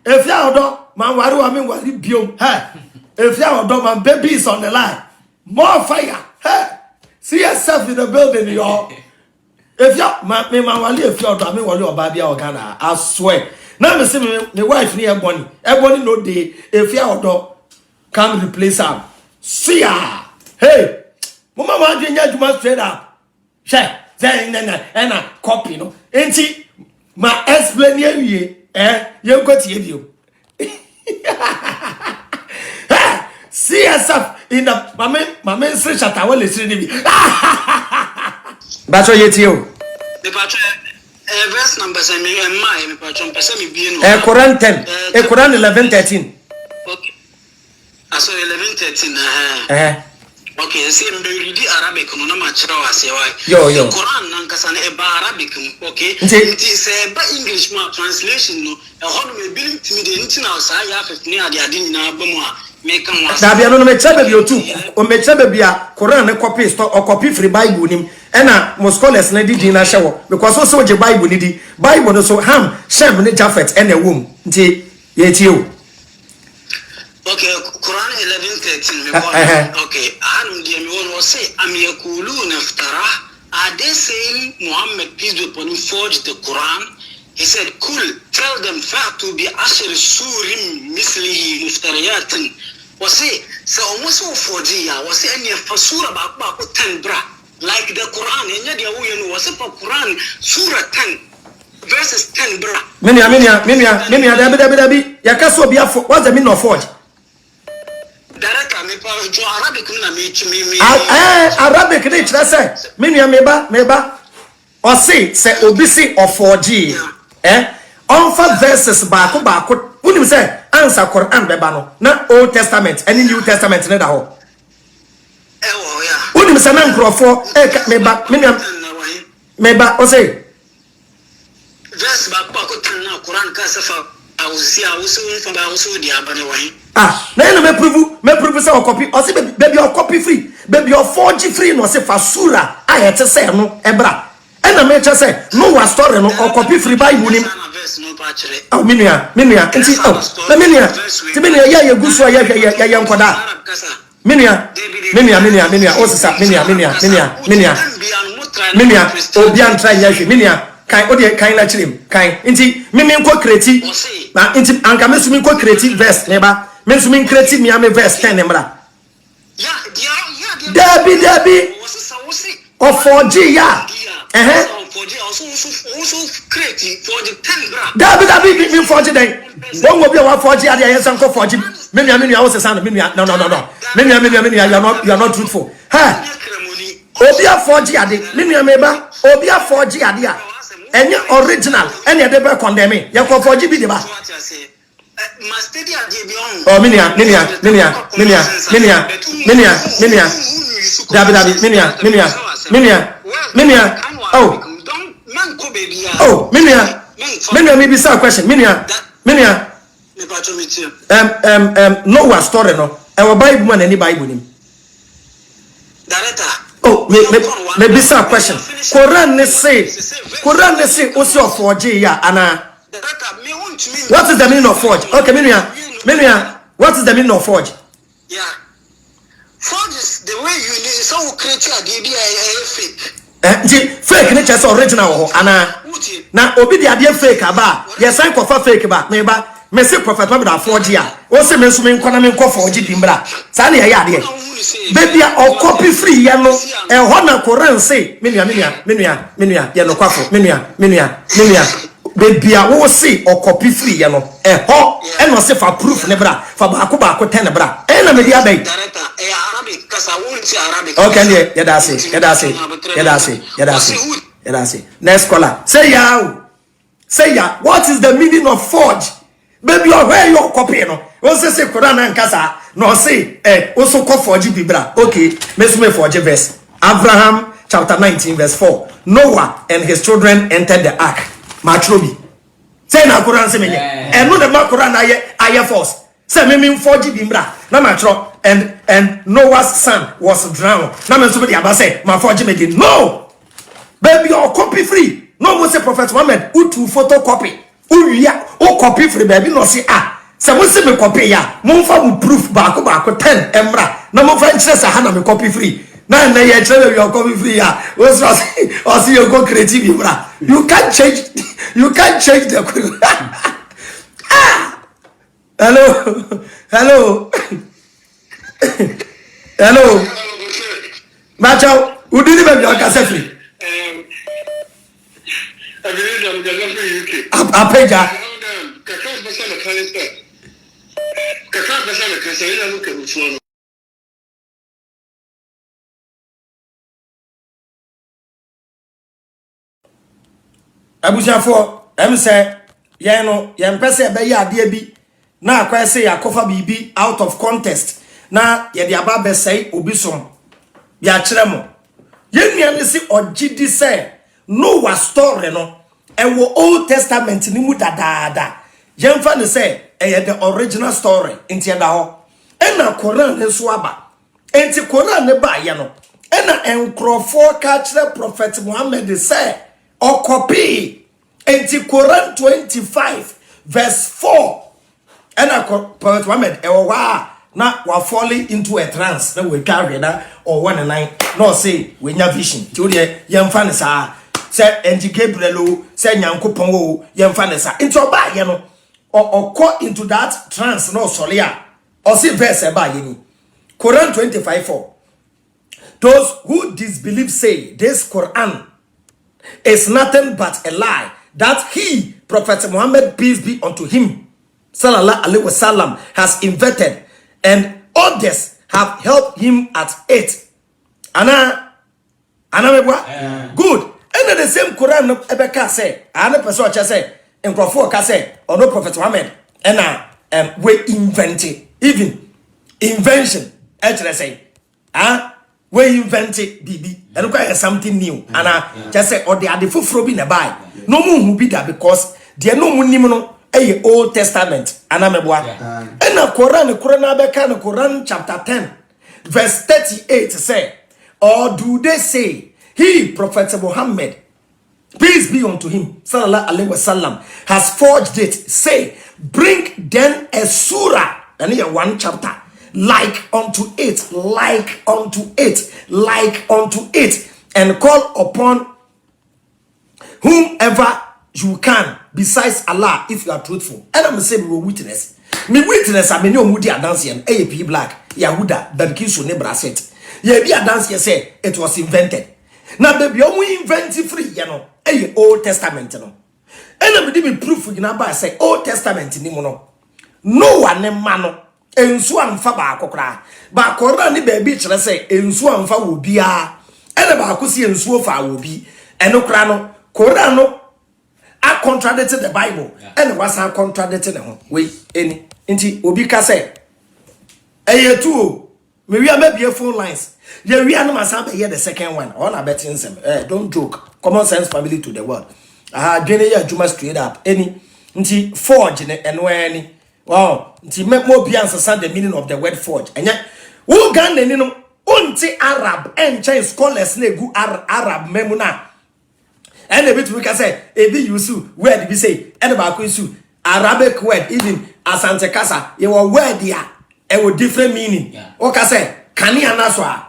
[SPEAKER 8] if your door, man, wari biom. If your door, man, baby is on the line, more fire. See yourself in the building, y'all. If your man, wali, if your door, wali or baby or Ghana, I swear. Now me say my wife near Ebony. Ebony no day. If your door can replace her, see ya. Hey. Mama want to do straight up. Share. And a copy no. Enti ma explain you you got you. See yourself in the mama straight shot I will listen to me. That's what you tell.
[SPEAKER 9] The patron verse numbers and my patron person be
[SPEAKER 8] Quran 10. Quran 11:13.
[SPEAKER 9] Okay. So 11:13 Okay, see, I'm reading Arabic. No, no, much now. I say why.
[SPEAKER 8] Yo.
[SPEAKER 9] Quran, Nankasane, Arabic. Okay. It is a English translation. No, a whole me building to me the internet. So I have to near the Adina Boma. Make them.
[SPEAKER 8] That no me tell you too. O me tell be a Quran a copy store or copy free Bible nim. Ena most scholars na di na show because also the Bible ni di Bible no so ham Shem ni Jafet and a womb. Nti ye tie.
[SPEAKER 9] Okay, Quran 11:13. Okay, I'm the say am yakuluna iftara. Are they saying Muhammad peace be upon him forged the Quran? He said, "Cool, tell them fa'tu bi ashri surim mislihi muftariyatin." Was say so almost forge ya. Was say any fasura ba 10 bra like the Quran. Enya dia wo yenu was for Quran surah 10 verses 10 bra.
[SPEAKER 8] Minia dabi. Yakaso bi afọ. What's the meaning of forge? Arabic ni chira say menua meba o say obisi of 4G on verses baako unim say answer Quran beba no na Old Testament and New Testament ne da ho unim say na nkrofo meba o say
[SPEAKER 9] verse baako tan na Quran ka safa
[SPEAKER 8] na me prove say o copy o say baby o copy free baby o 4G free no say fasura ayete say no ebra and na me che say no wa story no o copy free Bible nim oh menua enti na menua ya guso ya nkoda menua o sisa menua obian try ya hwe menua kan o de kan na chirim kan enti nko create na enti anka mesumi nko create verse neba mesumi create mi ame verse 10 nembra Debbie of 4G ya
[SPEAKER 9] forge also create forge 10 gram.
[SPEAKER 8] Dabi me forge then. One will be a forge at the answer for forge. Many I was a son of Minia. No. Many you are not truthful. Ha! Obia forge at the Minia Meba, Obia forge at the any original, any other condemning. You for forge be the bar. Oh, Minia. Dabi, Minia. Oh, Minia, maybe some question. Minia. Noah story no. Our Bible man any Bible him. Oh, maybe some question. Quran ne say also forge ya ana. What is the meaning of forge? Okay, Minia, what is the meaning of forge?
[SPEAKER 9] Yeah. Forge is the way you need so create a fake.
[SPEAKER 8] Fake ni just original ana. Na obi de ade fake aba. Yes I kofa fake ba. Me say prophet ma da forge ya. O say me so me nkona me nkɔ forge bi mbra. Sa na ya ade. Baby o copy free ya no. E ho na Quran say menua ye no kwafo. Menua. Baby wo say o copy free ya no. E ho e no say fa proof ne bra. Fa ba ko 10 bra. E na me dia bai. Okay, yeah, that's it. Next caller. Say ya. What is the meaning of forge? Baby, where your copy no? Also say Quran and Kasa. No say also call forge bibra. Okay, me forge verse. Abraham chapter 19 verse 4. Noah and his children entered the ark. Matrobi. Say na Quran say me. And no the Quran aye force. Say me forge bibra. Na matro. And Noah's son was drowned. Now me somebody aba say my forge me did. No, baby, your copy free. No mo say Prophet Muhammad who to photocopy. Who ya o copy free baby no say say mo say me copy ya. Mo fa mo proof ba ko 10 emra. Na mo fa interest ha na me copy free. Na ye tell you copy free ya. O see you go creative emra. You can't change the Hello. Hello. Macho, who did you make your cassette free? I believe I'm going to UK. I pay ya. Abuja for say, pese be ya de bi na akwa say akofa bibi out of contest. Na ye de aba be say obi som ya kire mo ye nua ne si ogidi say Noah story no e wo Old Testament ni mu dadaada ye mfa ne say e the original story enti da ho e na Quran ne so aba enti Quran ne ba ye no e na enkrofo ka kire Prophet Muhammad say o copy enti Quran 25 verse 4 e na Prophet Muhammad e wo wa na wa falling into a trance na we carry na or 1 and 9 no say we nya vision ti o de yemfa ne sa say enji Gabriel o say nyankopon o yemfa ne sa into ba ye no or into that trance no solia or see verse ba ye ni Quran 25:4 those who disbelieve say this Quran is nothing but a lie that he Prophet Muhammad peace be unto him sallallahu alaihi wasallam has invented and others have helped him at it. Ana good. And the same Quran ebeka say, ana person cha say, enkrofo ka say, or no Prophet Muhammad, and we invented even invention. Actually say, we invented bibi. And quite something new. Ana just say, or they are the fufro bi na buy. No mu be that because there no mu no. Old Testament anamebwa and na Quran abeka na Quran chapter 10 verse 38 say or do they say he Prophet Muhammad peace be unto him sallallahu alaihi wasallam has forged it say bring then a surah and here one chapter like unto it and call upon whomever you can besides Allah if you are truthful. And I'm saying we witness. Me witness I mean you mudi dance and AP Black Yahuda Barbecue ne braset. Ye be a dance say it was invented. Now baby you invent free you know. Old Testament no. And me be proof you na ba say Old Testament ni mo no. Noah ne ma no ensu amfa ba akokra. Ba akora ni ba bi kire say ensu amfa wo bia. Ene ba akosi ensu ofa wo bi. Eno kra no Quran no I contradicted the Bible and was I contradicted them. We any inti obi ka say eye tu me wi am phone lines. Ye wi an masa be the second one. All are betting some. Don't joke. Common sense family to the world. Dwene ya juma straight up. Any inti forge ne eno any. Wow, inti make more be answer the meaning of the word forge. And yet who gan ni no unti Arab and Chinese scholars ne gu Arab memuna. And a bit we can say, Ebi Yusu, where did we say? And about Kusu, Arabic word, even Asante Casa, you were word there, and with different meaning. Okay, say, Kani Anaswa,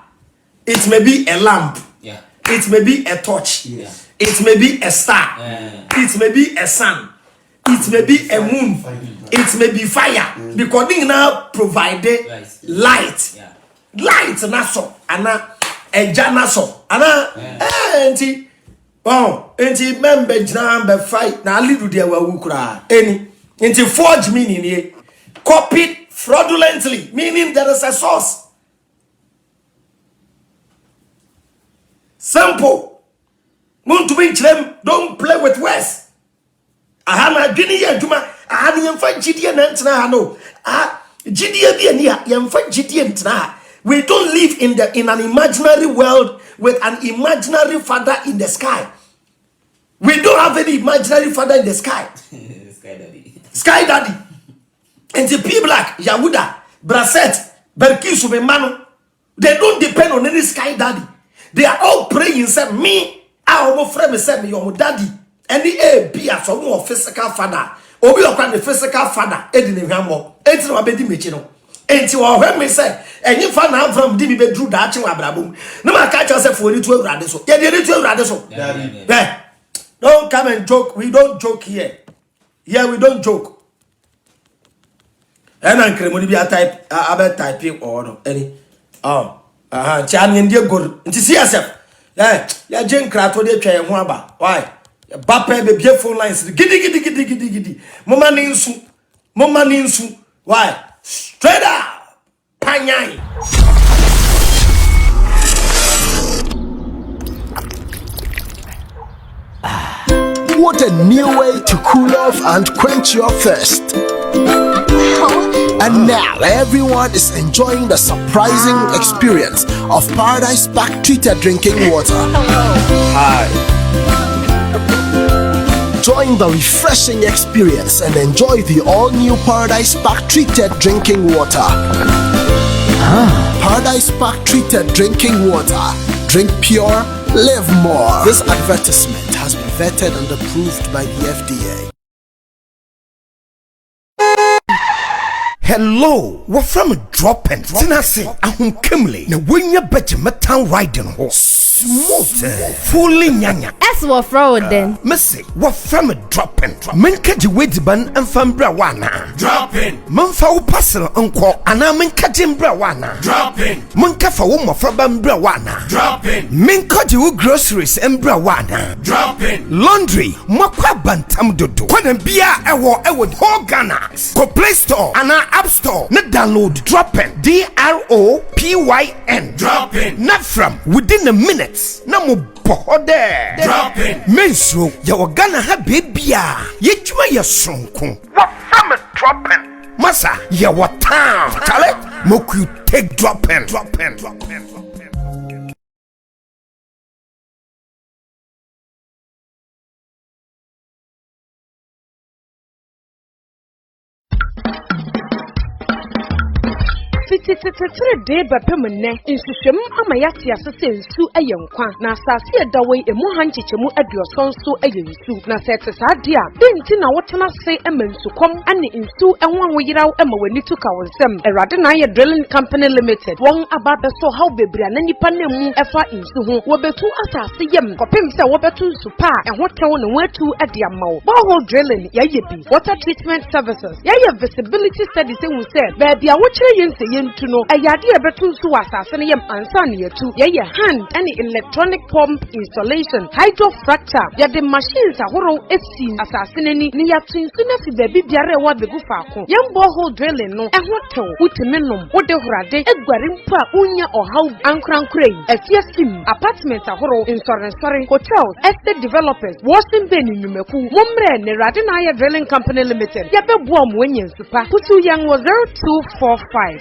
[SPEAKER 8] it may be a lamp, it may be a torch, it may be a star, it may be a sun, it may be a moon, it may be fire, because they now provided light, light, naso, ana, a janaso, ana, oh, enti member jamba fight na lidu dia wa wukura. Any enti forge meaning ye copied fraudulently, meaning there is a source. Simple. Muntu binchilem, don't play with words. Ahana gini ya juma, ahani yamfa jidia na ntina hano. Jidia bia niya, yamfa jidia ntina. We don't live in an imaginary world with an imaginary father in the sky. We don't have any imaginary father in the sky. Sky daddy. Sky daddy. And the people like Yahuda, Brasset, Berkisu, Manu, they don't depend on any sky daddy. They are all praying, say, me, I almost friend say me, your daddy. Any A, B, as some more physical father. Obi okwa the physical father, Edin Hamo, Edin Wabedi Michino. And you all heard me say, and you found out from Dibi Bedru Dachi Wabrabum. No man catch yourself for 12 radiso. Yeah, 12 radiso. Don't come and joke. We don't joke here. Here we don't joke. And I'm going to type, I typing or any. Chan India good. And to see yourself. Yeah, Jane Crato de Chay Wamba. Why? Bape be beautiful lines. Giddy. Mama ninsu. Why? Straight up. Panyai.
[SPEAKER 6] What a new way to cool off and quench your thirst. And now everyone is enjoying the surprising experience of Paradise Park treated drinking water.
[SPEAKER 4] Hi.
[SPEAKER 6] Join the refreshing experience and enjoy the all-new Paradise Park treated drinking water. Paradise Park treated drinking water. Drink pure, live more. This advertisement has been vetted and approved by the FDA.
[SPEAKER 11] Hello, what from a dropping? Tinasi, ahun kimli. Na winya beje metan riding ho. Smooth, fully nyanya.
[SPEAKER 12] As what fraud then?
[SPEAKER 11] Missy, what from a dropping? Menka ji wediban and fambra wana. Dropping. Menfa u parcel unko ana menka jimbra wana. Dropping. Menka fa u mofraba mbra wana. Dropping. Menka ji u groceries mbra wana. Dropping. Laundry, mwakwa bantam dodo. Kwana bia ewo whole Ghana. Ko Play Store ana App Store, na download Droppin, DROPYN. Droppin, not from within a minute. Na mo boho there. Droppin, menso ya wagana ha bebia. Ye juma ya sonko. What from a Droppin? Masa ya watan. Tale, moku you take Droppin.
[SPEAKER 7] Tititititire de bapemne insuhwem amayati asese nsu eyenkwa na asase edawe emu hanchechemu aduoson so eyensu na sete sadia denti na wotena se emensukom ane nsu enwanwo yiraw ema wani tuka wonsem erade na ye drilling company limited won ababeso how bebria na nipa nemu efa nsu ho wobetu asase yem kopem se wobetu nsu pa ehotew ne watu ade amawo borehole drilling yaye bi water treatment services yaye visibility studies ehun se baabia wo kire yense ntu no ayade e betu nso wasase ne yem ansa ne yetu ye hand and electronic pump installation hydrofracture ya de machines ahoro esi asase nani ne ya twinsu na fi baby biare wa begu faako yem borehole drilling no eho tew utimenom wode horade egware mpa unya ohaw ankrankrai afiesim apartment ahoro insurance hotels estate developers washing bay nyumeku momre ne rade na ya drilling company limited ya bebo mo enyen supa putu yang was 0245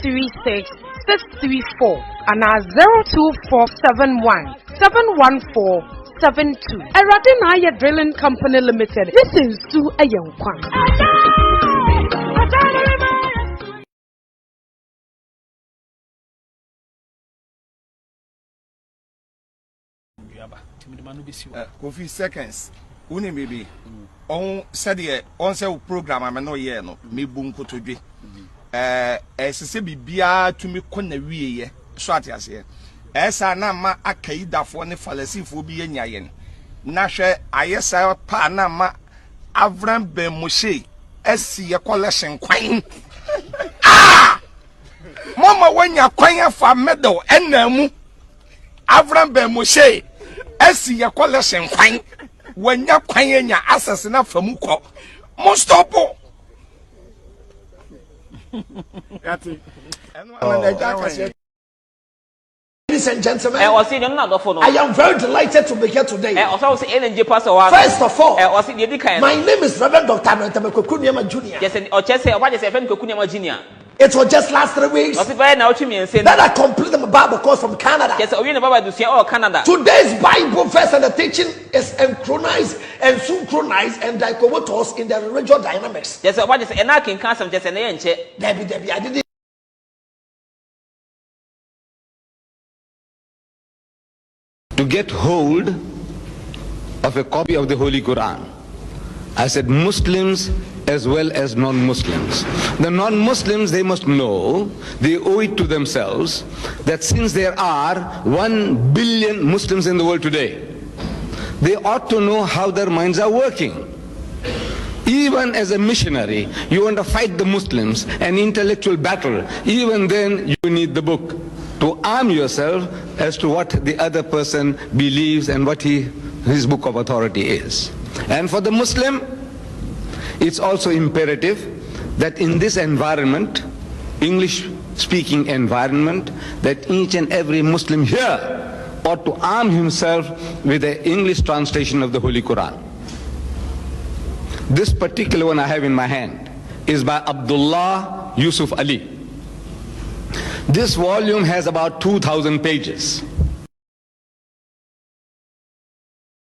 [SPEAKER 7] 636 634 and 02471 714 72. Erade na ya drilling company limited. This is to Ayenkwa.
[SPEAKER 1] Kofi seconds. Uni baby. On said ye on say program am no ye no me bu nkotodwe. Sese bibia tumi konna wiye so atiase. Esa na ma akaidafo ne falasifo bi yenyaye na hwe ayesa pa na ma avran ben moshe esi ye collection kwan mama wanya kwan afa medal enamu avran ben moshe esi ye collection kwan wanya kwan enya access na famu ko mo stop
[SPEAKER 11] yati Ladies and gentlemen, I am very delighted to be here today. First of all, my name is Reverend Dr. Ntamekwekunyama Jr. It was just last 3 weeks that I completed my Bible course from Canada. Today's Bible verse and the teaching is synchronized and synchronized and dichotomous in the regional dynamics. I didn't.
[SPEAKER 10] To get hold of a copy of the Holy Quran, I said Muslims as well as non-Muslims. The non-Muslims, they must know, they owe it to themselves, that since there are 1 billion Muslims in the world today, they ought to know how their minds are working. Even as a missionary, you want to fight the Muslims, an intellectual battle, even then you need the book to arm yourself as to what the other person believes and what his book of authority is. And for the Muslim, it's also imperative that in this environment, English-speaking environment, that each and every Muslim here ought to arm himself with the English translation of the Holy Quran. This particular one I have in my hand is by Abdullah Yusuf Ali. This volume has about 2,000 pages.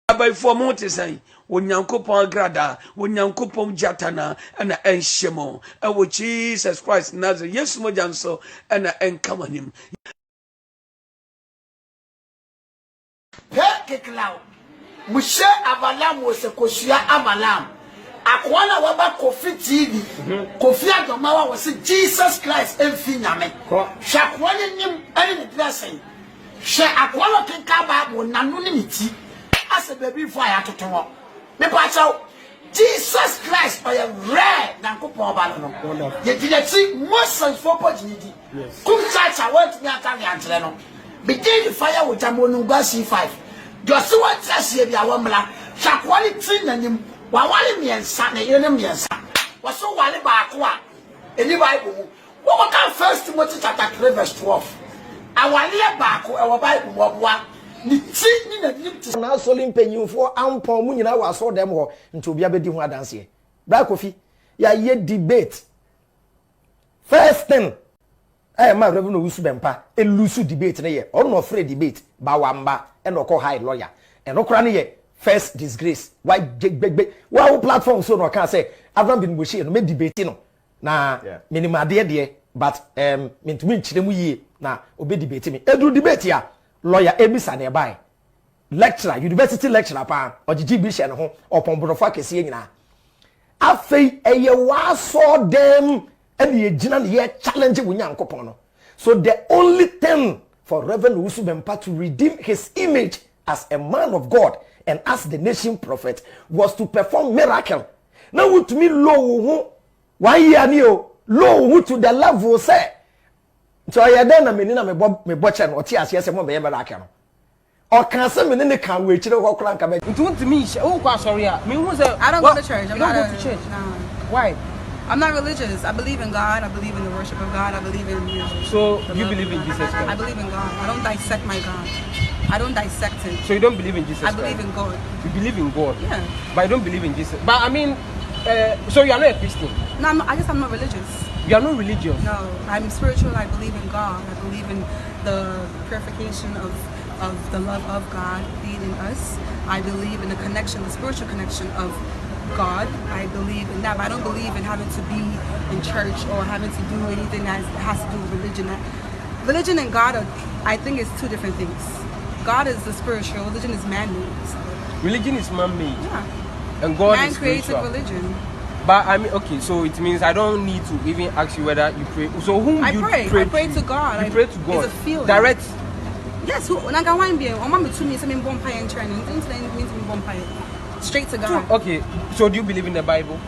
[SPEAKER 12] Abaifo mo te sai onyankopon grada onyankopon jatana na enhyemo ewo Jesus Christ Nazareth Yesu mo janso na enkamanim
[SPEAKER 11] Pekeklau mushe avalam wo se koshia avalam akwana waba Kofi TV Kofi Adomawa was Jesus Christ enfinyame shakwani nim ani ne blessing she akwana kenka ba wo nanu ni ti as a baby fire to tomorrow. Me pacho Jesus Christ by a rare nankopon ba no. Ye did see most of 4.0. Kum church I want me atan yantre no. Begin the fire with amonu C5. Just what says ye bia wamla. Shakwali tin nanim wa wale miensa na yene miensa. Waso wale ba ko a eni Bible. What can First Timothy chapter 3 verse 12. Awale ba ko e wo Bible wo boa. Ni ti ni na nim na so limpenyimfo ampon mu nyina wa so dem ho nti obi abedi ho adanse bra Kofi ya ye debate first thing ma Reverend Owusu Bempa elusu debate na ye ono afraid debate ba wamba e no ko high lawyer e no kra na ye first disgrace why gbegbe wa platform so no kan say Abraham bin Boshi no me debate no na minimum de but mentumi nchiremu yie na obi debate me edu debate ya lawyer Ebisa ne bai lecturer university lecturer pa ogigi bi hye ne ho opomborofo akese nyina afei eye wa so dem and ye gina ye challenge wunyankopon no so the only thing for Reverend Owusu Bempa to redeem his image as a man of God and as the nation prophet was to perform miracle now with me low 1 year ni o low to the level say
[SPEAKER 4] So ya den na menina me boche no oti ase mo be ye bela aka no o kan se menine kan we chire ko kula nka be
[SPEAKER 13] ntu me oh kwa sorry me hu say
[SPEAKER 14] I don't go to church. I'm
[SPEAKER 13] don't
[SPEAKER 14] not
[SPEAKER 13] go to church.
[SPEAKER 14] No.
[SPEAKER 13] Why?
[SPEAKER 14] I'm not religious. I believe in God. I believe in the worship of God. I believe in
[SPEAKER 13] So you believe in Jesus Christ?
[SPEAKER 14] I believe in God. I don't dissect my God. I don't dissect it.
[SPEAKER 13] So you don't believe in Jesus
[SPEAKER 14] I
[SPEAKER 13] Christ?
[SPEAKER 14] believe in God.
[SPEAKER 13] You believe in God?
[SPEAKER 14] Yeah.
[SPEAKER 13] But I don't believe in Jesus. But I mean, so you are not a Christian?
[SPEAKER 14] No, I guess I'm not religious.
[SPEAKER 13] You are not religious?
[SPEAKER 14] No, I'm spiritual. I believe in God. I believe in the purification of the love of God being in us. I believe in the connection, the spiritual connection of God. I believe in that. But I don't believe in having to be in church or having to do anything that has to do with religion. Religion and God are, I think, is two different things. God is the spiritual. Religion is man-made.
[SPEAKER 13] Religion is man-made.
[SPEAKER 14] Yeah.
[SPEAKER 13] And God
[SPEAKER 14] Man
[SPEAKER 13] is
[SPEAKER 14] created
[SPEAKER 13] spiritual.
[SPEAKER 14] religion.
[SPEAKER 13] But I mean, okay, so it means I don't need to even ask you whether you pray. So whom
[SPEAKER 14] I
[SPEAKER 13] you
[SPEAKER 14] pray.
[SPEAKER 13] pray
[SPEAKER 14] I pray to God.
[SPEAKER 13] You pray to God.
[SPEAKER 14] It's a feeling.
[SPEAKER 13] Direct.
[SPEAKER 14] Yes. Who? Naga wine beer. Oma me to me. Some bonfire and training. Things that means me bonfire. Straight to God.
[SPEAKER 13] Okay. So do you believe in the Bible?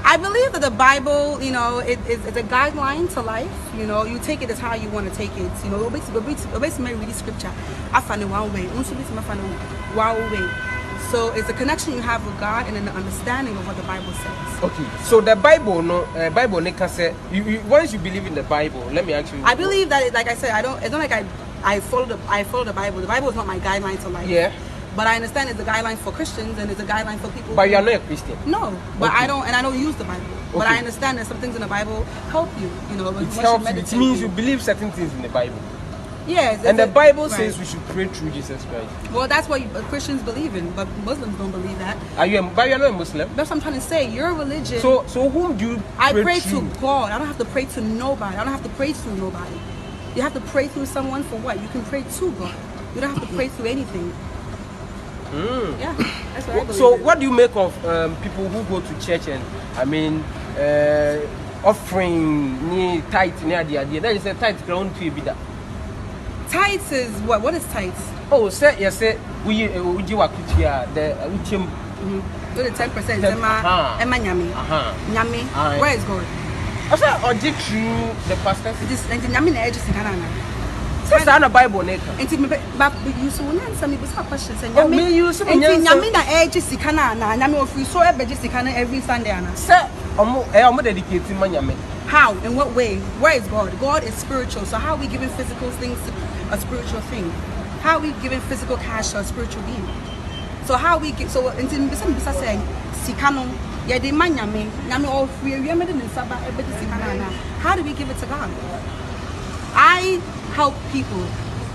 [SPEAKER 14] I believe that the Bible, you know, it's a guideline to life. You know, you take it as how you want to take it. You know, basically read scripture. I find it one way. One way. So it's the connection you have with God and then the understanding of what the Bible says.
[SPEAKER 13] Okay. So the Bible, Bible, say once you believe in the Bible, let me ask you.
[SPEAKER 14] I believe that, like I said, it's not like I follow the Bible. The Bible is not my guideline to life.
[SPEAKER 13] Yeah.
[SPEAKER 14] But I understand it's a guideline for Christians and it's a guideline for people.
[SPEAKER 13] But you are not a Christian.
[SPEAKER 14] No, but
[SPEAKER 13] okay.
[SPEAKER 14] I don't use the Bible. Okay. But I understand that some things in the Bible help you. You know,
[SPEAKER 13] it helps. It means you believe certain things in the Bible.
[SPEAKER 14] Yes.
[SPEAKER 13] And the Bible says we should pray through Jesus Christ.
[SPEAKER 14] Well, that's what Christians believe in, but Muslims don't believe that.
[SPEAKER 13] But you're not a Muslim?
[SPEAKER 14] That's what I'm trying to say. Your religion.
[SPEAKER 13] So whom do you
[SPEAKER 14] I pray to God. I don't have to pray to nobody. I don't have to pray through nobody. You have to pray through someone for what? You can pray to God. You don't have to pray through anything. Yeah, that's what I believe.
[SPEAKER 13] So what do you make of people who go to church and offering near tithe near the idea? That is a tithe ground to be that.
[SPEAKER 14] Tithes is what? What is tithes?
[SPEAKER 13] Oh, say yes, say we do a kutia the uchim.
[SPEAKER 14] So the 10%. Emma nyami. Nyami. Where is God?
[SPEAKER 13] I said, or did through the pastors?
[SPEAKER 14] It is nyami na edges in Canada.
[SPEAKER 13] That's not a Bible, Neka.
[SPEAKER 14] And but you so when answer me questions.
[SPEAKER 13] Oh, me you so
[SPEAKER 14] nyami na edges in Canada. Nyami of free so edges in Canada every Sunday.
[SPEAKER 13] Sir, I'm dedicated my nyami.
[SPEAKER 14] How? In what way? Where is God? God is spiritual. So how are we giving physical things to a spiritual thing? How are we giving physical cash to a spiritual being? So how we get so until some people saying sikano yeah the man nyame all free we made in saba everybody sikana. How do we give it to God? I help people.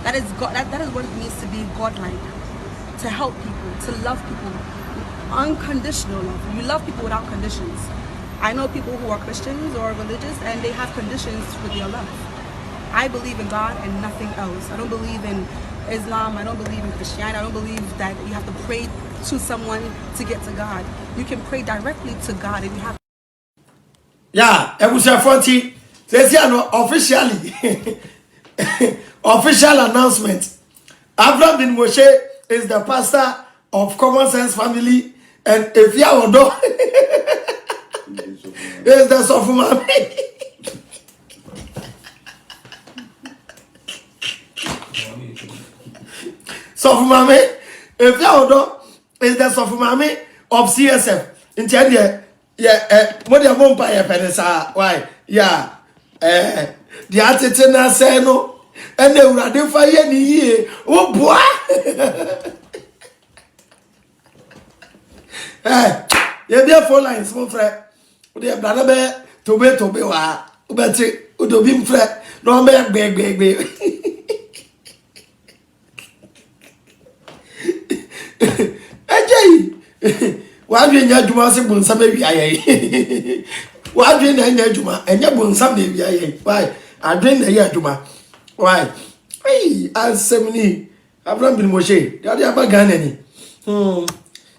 [SPEAKER 14] That is God. That is what it means to be godlike. To help people, to love people, unconditional love. You love people without conditions. I know people who are Christians or religious and they have conditions with their love. I believe in God and nothing else. I don't believe in Islam. I don't believe in Christianity. I don't believe that you have to pray to someone to get to God. You can pray directly to God and you have.
[SPEAKER 8] Yeah, it was a 40. There's officially official announcement. Abraham bin Moshe is the pastor of Common Sense Family, and if you are do is the Sofumami. Sofumami, if you are do is the Sofumami of CSF. In China, yeah, what your mom buy a penisa? Why? Yeah, the artisan say no, and they were ready for ye. Oh boy, yeah, there 4 lines, my friend. We have done a bear to be wa, but to be fret, no man, big. Why do you not do some baby? Why do you not do my and you some baby? Why? I drink the year to my why? Hey, as 70. I've not been Moshe. Daddy Abaganani.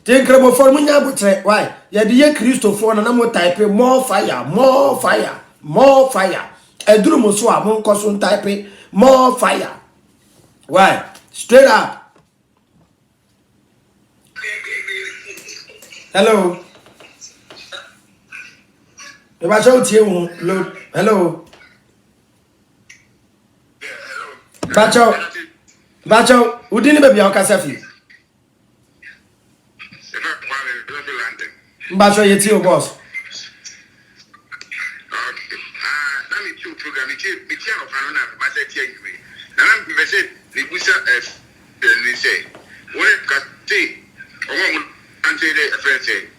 [SPEAKER 8] Take trouble for me now, but why? Yeah, the year Christopher and I'm type more fire. A drum was so among cosson type more fire. Why? Straight up. Hello. If I show you, load. Hello. Bacho, who didn't be your Casafi? Bacho, it's your boss.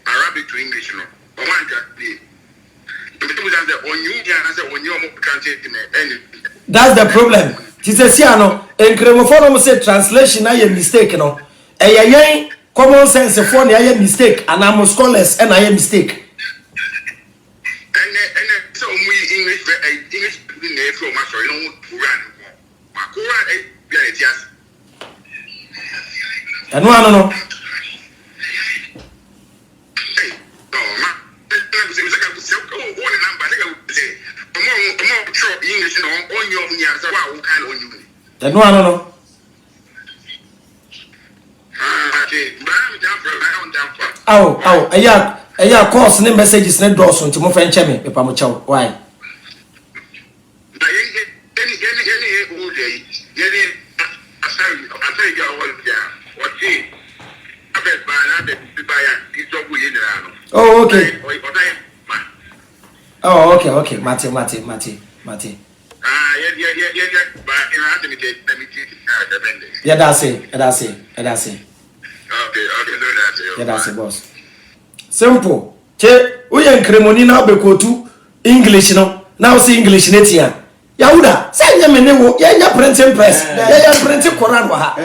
[SPEAKER 15] Arabic to English, no.
[SPEAKER 8] That's the problem. Tisesiano, and Cremophone say translation, I am mistake, no. A common sense of phone, I am mistake, and I'm scholars, and I am mistake.
[SPEAKER 15] And so we English from my sorry, no Quran. My Quran, just.
[SPEAKER 8] And one, no. No. Oh, yeah, course name messages net Dawson to move and chemi, Pamucho. Why? Oh, okay. Oh, okay. Mate. Yeah, that's it.
[SPEAKER 15] Okay,
[SPEAKER 8] yeah, that's it, boss. Simple. Che, we are cremoni now be to English, no. Now see English netia. Yahuda, say ya menewo, ya printing press, ya printing Quran wa.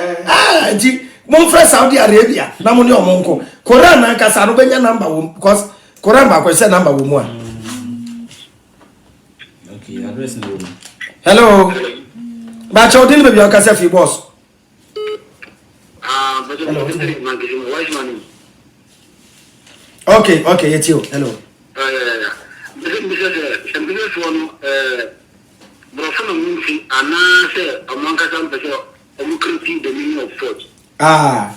[SPEAKER 8] Ji, mon friend Saudi Arabia, na mo ni omonko. Quran na kasa no benya number because Quran ba ko say number wo mu a.
[SPEAKER 2] Okay, address no.
[SPEAKER 8] Hello. Ba cho din be bi o kasa fi boss. Okay, it's you. Hello. Ah.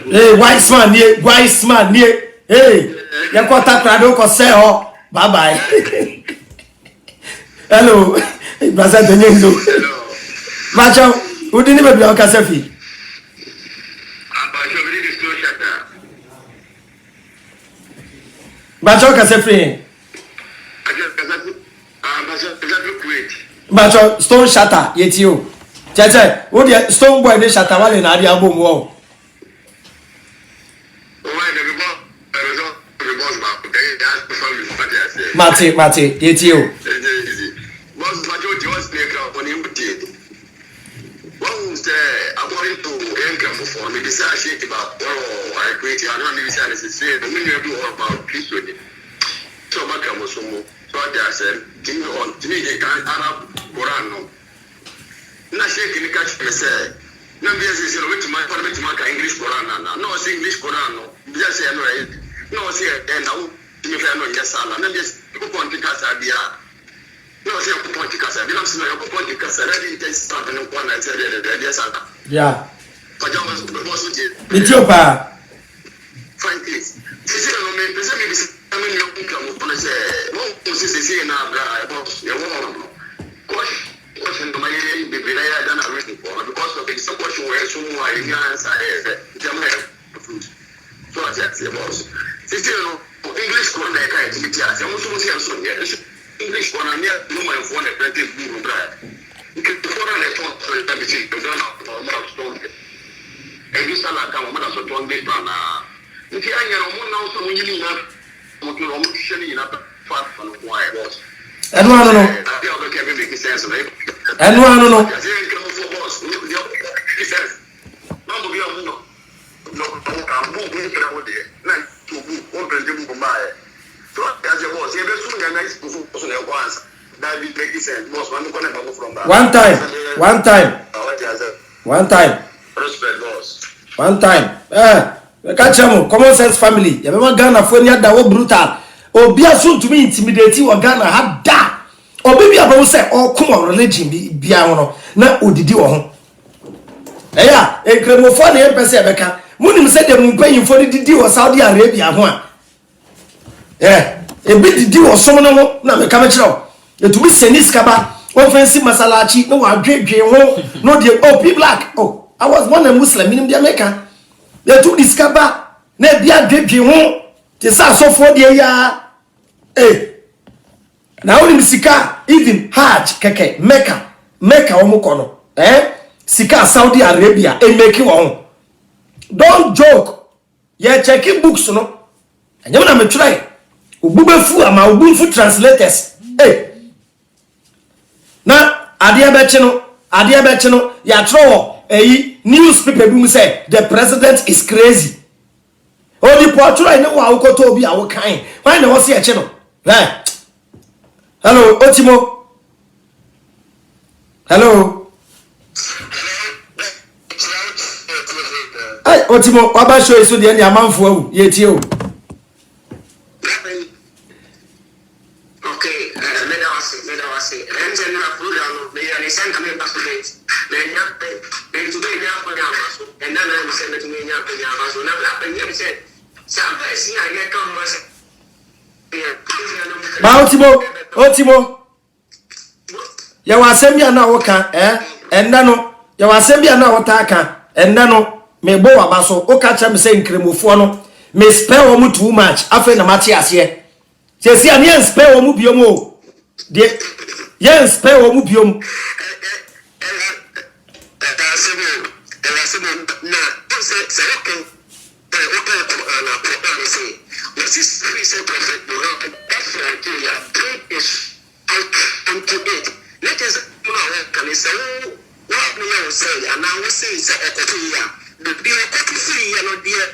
[SPEAKER 8] Hey, wise man, yeah. Hey, you got that crowd ko say ho. Bye bye. Hello. Brother Denyenzo. Hello. Macho, who didn't be on Casafi? Macho Casafi. Macho stone shatter, yet you. Chacha, what the stone boy the shatter one in Adia boom wall. Mate, yet you.
[SPEAKER 15] According to income for me, this is about I create. I don't know if it's the when you do all about peace with it. So much so I said, give me on to me, they can't Arab Quran. No, shaking the catch me say, no, yes, it's a way to my English Quran. No, it's English Quran. Just say, no, see, and now, to me, I know, yes, and then just go on to Casadia. No, say a point to Casa. You don't see a point to Casa. Ready to start and one I said, yes,
[SPEAKER 8] yeah.
[SPEAKER 15] But I was
[SPEAKER 8] with your pa.
[SPEAKER 15] Frankly, this is a moment. I mean, you come up and say, well, this is a now, your woman. Question to my baby, I done a written for because of the question where someone in your answer is so I said, boss. This is English Quran, I can't see it. I'm also English one and yet no man for the plenty blue bread. You can pour on a phone for the machine to run out for more stone. And this time I come on as a 1 day plan. If you are now, so when you have what you're almost shilling up far from why I was.
[SPEAKER 8] And one, no,
[SPEAKER 15] make sense of it.
[SPEAKER 8] And one, no,
[SPEAKER 15] he says, Mamma, we are no, I'm moving around there. Like to move, open the move by. So as it was, a nice once. That will make sense. Most
[SPEAKER 8] One time.
[SPEAKER 15] Respect, boss.
[SPEAKER 8] One time. Catch him. Common sense family. You remember Ghana for any that was brutal. Or be soon to me intimidating or Ghana had that. Or maybe I say, oh, come on, religion be na odidi wo ho. Yeah, e gramophone e pese beka. munim said the mpanyim for the deal was Saudi Arabia ho a a bit the deal was someone na me ka me kire it to be senis kaba one fancy masalachi no wa dwedwe ho no the P Black I was born a Muslim in America they took this kaba na dia dwedwe ho te sa so for the ya na only sika even Hajj keke Mecca omukono sika Saudi Arabia make you don't joke ye checking books no enye na me try obubefu ama obufu translators na ade beche no ya throw newspaper bi say the president is crazy only portray no wa ukoto obi a wo kan why na wo se eche no hello Otimo hello ay Otimo waba show iso de ni amanfo awu ye tie o
[SPEAKER 15] okay me da wase enje na program me ya ni send me passport me nya pe today me akọ nya maso and then I say me to me nya pe nya maso na la pe nya say some person I get come was
[SPEAKER 8] ba Otimo ya wasembia na woka enda no ya wasembia na wotaka enda no me bo wabaso o ka cha me say nkremofo no me spell wo mu too much afa na mate ase se ani en spell wo mu biom o de yen spell wo mu biom
[SPEAKER 15] let us know can say what me you say and now we say say okotoya the be okotoya no dia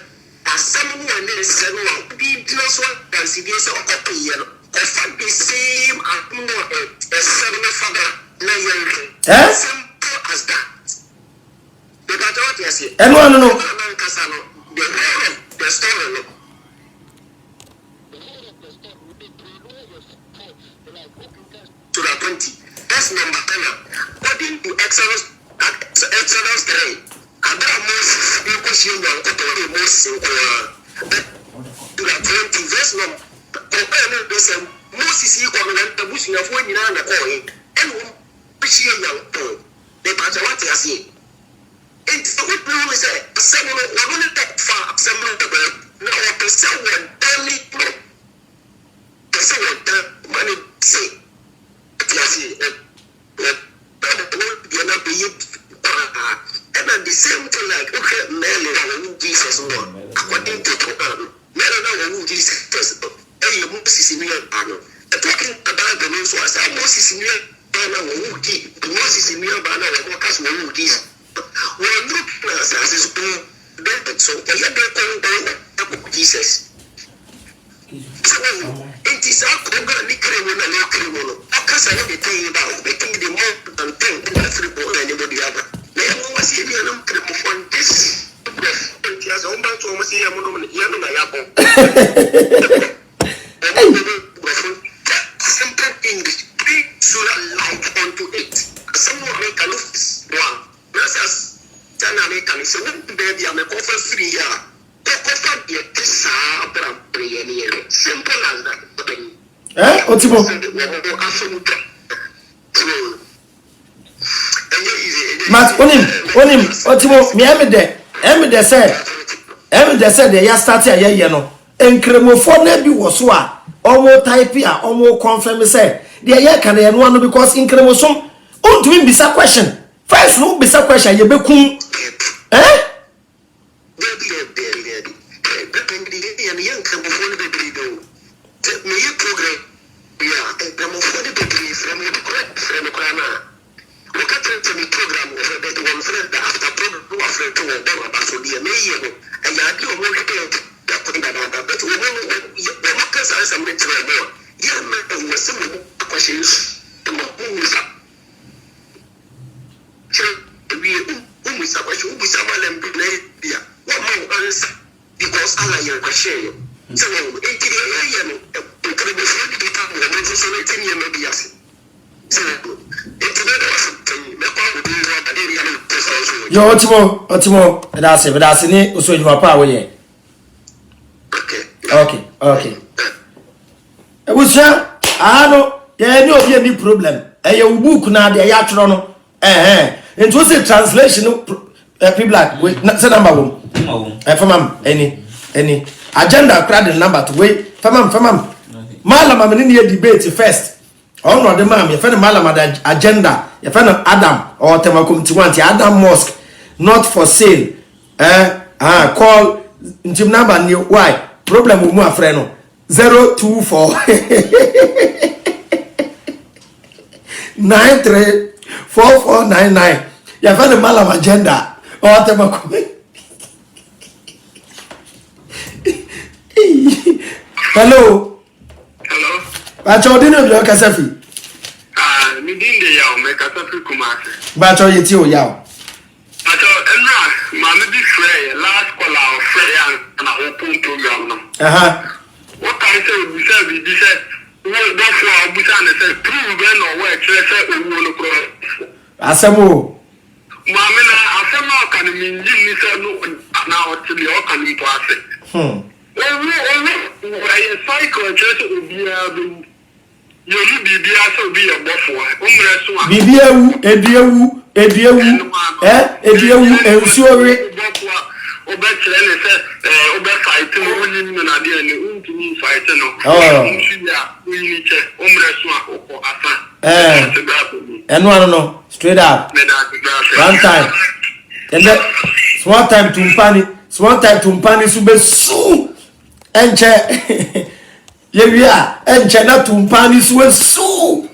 [SPEAKER 15] asem no and say no be just one can see say okotoya no of the same and no a seven father na yen simple as that the what you say
[SPEAKER 8] no
[SPEAKER 15] the story no to the 20. That's number 10. According to Exodus 3, Abraham Moses, you could see one to Moses to the 20 verse number. Moses, you come and the bush of when you are the coin, and which you young boy. The part of what you see. It's the good blue is a seven of that far, assembly the bird. Now, the someone only the someone money say. And at the same time, like, okay, Mary, Jesus, according to Quran, Mary, Jesus, and Moses in your panel. Talking about the news was Moses in your banner, Moses in your banner, and Moses in your banner. Well, look, as is being so, I have the Jesus. So, it is our program, criminal. Because I have to tell you about making the more than 10 everybody anybody other. They always see me and I'm this. Yes, I'm back to almost see a monument. Simple English. Big solar light onto it. Someone make a look one. Versus American. So, baby, I'm a coffee free year. Simple as that.
[SPEAKER 8] Otimo Mat onim Otimo me de say de ya start ya no enkremofo na bi wo so a omo type a omo confirm say de ya kan ya no because enkremosom ontumi bisa question first no bisa question ye bekun
[SPEAKER 15] because Allah your question. So
[SPEAKER 8] Yo, Otimo, that's in it. So you are power, yeah. Okay. It was I know, yeah, no, any problem. A book now, the Yatrono. It was a translation. People like, wait, not the number one. For any agenda, crowd number to wait. For Malam, I'm in the debate first. Oh no, the man, you find a Malam agenda, you find Adam or Temakum to want Adam Mosque, not for sale. Call Jim number new why problem with my friend 024 93 4499. You find a Malam agenda or Temakum. Hello. Bacho dinu bi okasafi.
[SPEAKER 15] Mi din de yawo me kasafi Kumasi.
[SPEAKER 8] Bacho yeti o yawo.
[SPEAKER 15] Bacho enra ma me bi free last call our free and na open program no. What can say we say we say we do for abuja and say prove ben or work say we no pro.
[SPEAKER 8] Asemo.
[SPEAKER 15] Ma me na asemo kan mi nji ni say no na otili o kan to ase. I cycle just be you be also be a buffalo. Ebiewu, sorry. No, straight up. One time. And then one time to Mpani sube su. Enche yewia enche na tumpani suwe su.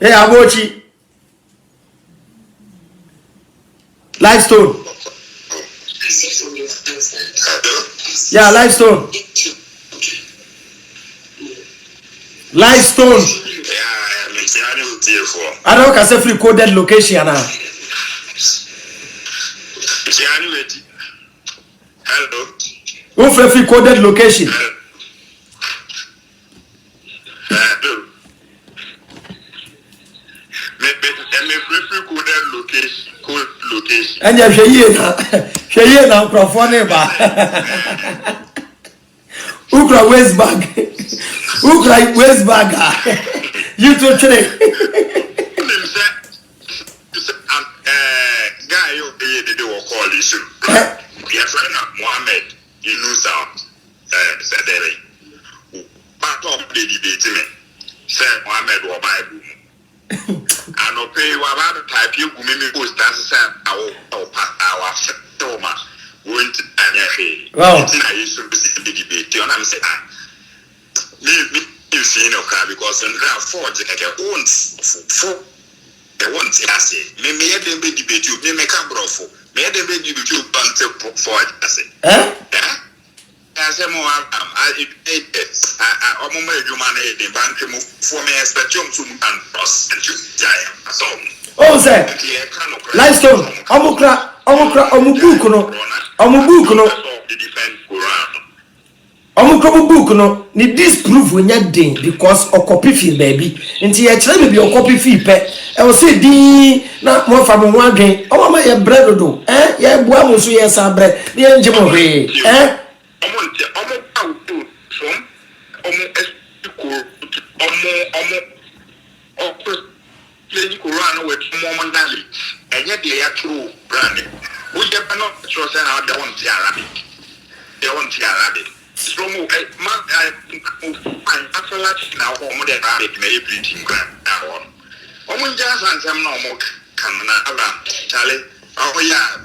[SPEAKER 15] Hey Abochi Livestone. Yeah, Livestone. I don't can say free coded location now. Hello.
[SPEAKER 8] Who free coded location?
[SPEAKER 15] Hello. Me free coded location.
[SPEAKER 8] And you shey na microphone ba. Ukra waist bag. You to trade.
[SPEAKER 15] Guy you dey work call you soon. Your friend Mohammed Yunusa Sadere. Part of the debate me. Say Mohammed wa Bible. I no pay wa ba type you go me post dance say our Toma. Won't anya
[SPEAKER 8] wow.
[SPEAKER 15] I used to see the debate. You know I'm saying. Me you see no car because in round 4 like own for the one say me dem be debate you me make brofo. Me dem be debate you bante for say. I say mo I omo eduma na e dem bank mo for me expect you to and cross and you die so.
[SPEAKER 8] Oh say Livestone omu book no Omu book no ni disprove when you ding because o copy fee baby nti ye kire me bi o copy fee pe e o say din na mo fa mo adwen o ma ye bread do ye bua mo so ye sa bread ni ye nje mo hwe
[SPEAKER 15] omu out from omu esiko omu play Quran with more dali enye de ya true brand we dey not sure say na they want Arabic so mo man I actually now omu de Arabic na everything grand now omu nja sansam na omu kan na ala chale oh yeah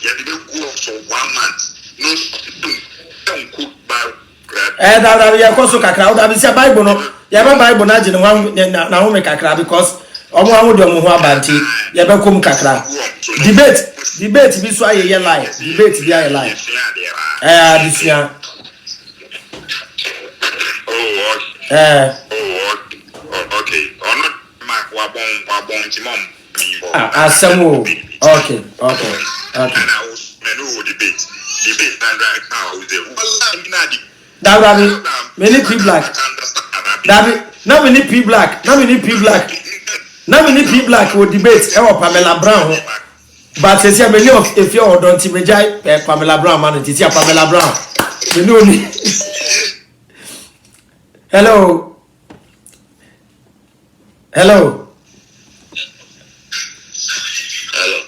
[SPEAKER 15] the go so 1 month no don't cook by
[SPEAKER 8] that ya koso kakra o da bi se Bible no ya ba Bible na jine na ho me kakra because omo de omo ho abanti ya be kom kakra debate bi so aye lie debate bi aye lie disia
[SPEAKER 15] okay ono ma wa bon ti mom
[SPEAKER 8] asamo okay
[SPEAKER 15] no debate and right now is the wallahi na di
[SPEAKER 8] Dabi, many people like Dabi. Now we need P Black. Now we need P Black. Now we need P Black will debate Pamela Brown. But it's a million if you're don't Timejai Pamela Brown man, it's Pamela Brown. You know me. Hello. Hello.
[SPEAKER 15] Hello.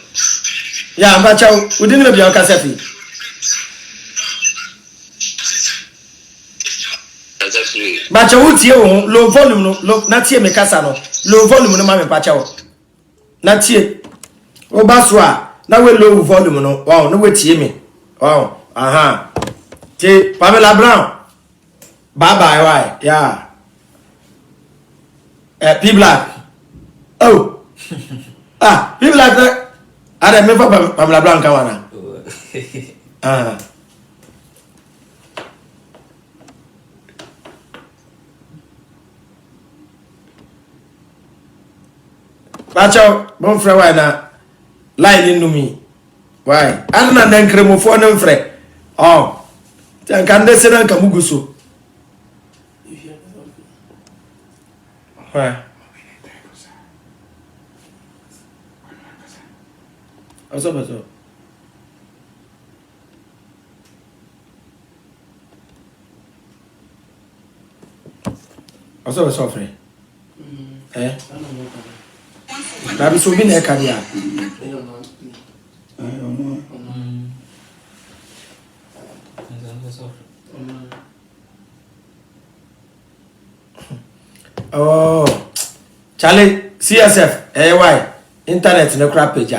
[SPEAKER 8] Yeah, I'm back out. We didn't be on Casafi. But you would hear low volume, look, not here, Mecasano. Low volume, no mammy Pacho. Not here. Oh, Baswa. Now we low volume, no. Oh, no, wait, hear me. Oh, aha. Pamela Brown. Bye bye, why? Yeah. P Black. Oh. P Black. I remember Pamela Brown, Kawana. Pacho, bon frère, why na? Line into me. Why? I don't know then cremo for no frère. Oh. Can they say that Kamuguso? Why? Also. Also, sorry. Eh? Rabi so bin e kadia. Oh. Charlie, CSF, why? Internet no crap page.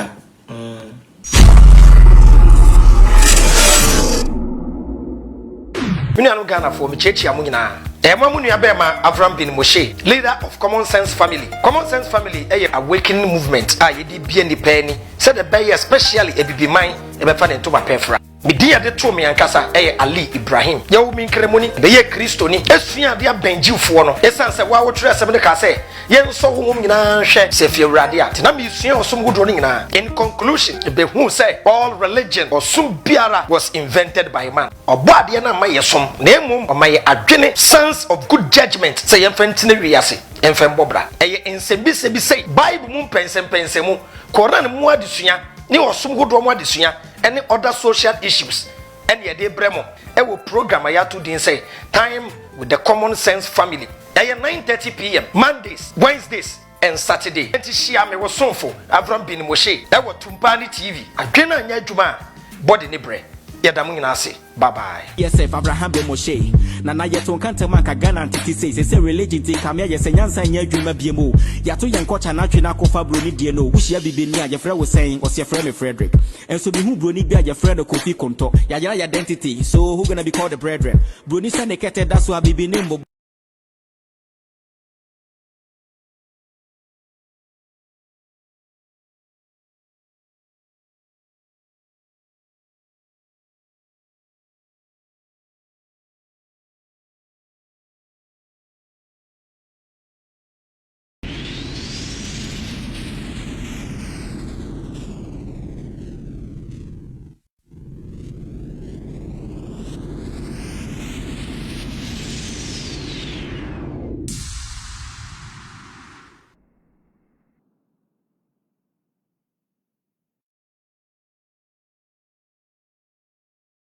[SPEAKER 8] Minu Ghana for me chechi amunyina. Emamu nuabema Avram bin Moshe, leader of Common Sense Family. Common Sense Family awakening movement. Yedi bi ni penny. Said the bay especially e bibi man e be fa ne to ba pefra. Media de to me ankasa Ali Ibrahim. Yawo min kremoni be ye Kristo ni. Esua de abanjifo no. Esan se wa wo tre asem ne ka se yen so ho mum nyina hwe se fi awrade ate. Na me sua osom godro ni nyina. In conclusion, be hu say all religion or sum biara was invented by man. Obo ade na maye som. Na emum o maye adwene sense of good judgment. Say yen fantine wiase. Enfem bobra. Eye ensembi say Bible mum pensem mu. Quran mu adesua. Ni osum godro mu adesua. Any other social issues. And ye de bremo. Ewo program ayato din say time with the Common Sense Family. 9:30 p.m. Mondays, Wednesdays, and Saturday. Enti shia me wo sonfo Avram bin Moshe. Ewo Tumpani TV. Adwena anya dwuma body ne bre. Yadamu nyina ase. Bye bye.
[SPEAKER 2] Yes, Abraham bin Moshe. Na yeton kanta manka Ghana antiti say religion ti kamya yese nyansa nya dwuma biemu. Yato yenkocha na twe na kofa broni die no. Wuhia bibeni a yefre wo sen o se yefre me Frederick. Enso bi hu broni bi a yefre no Kofi Konto. Ya identity. So who gonna be called the brethren? Broni sa nekete that's why bibeni mbo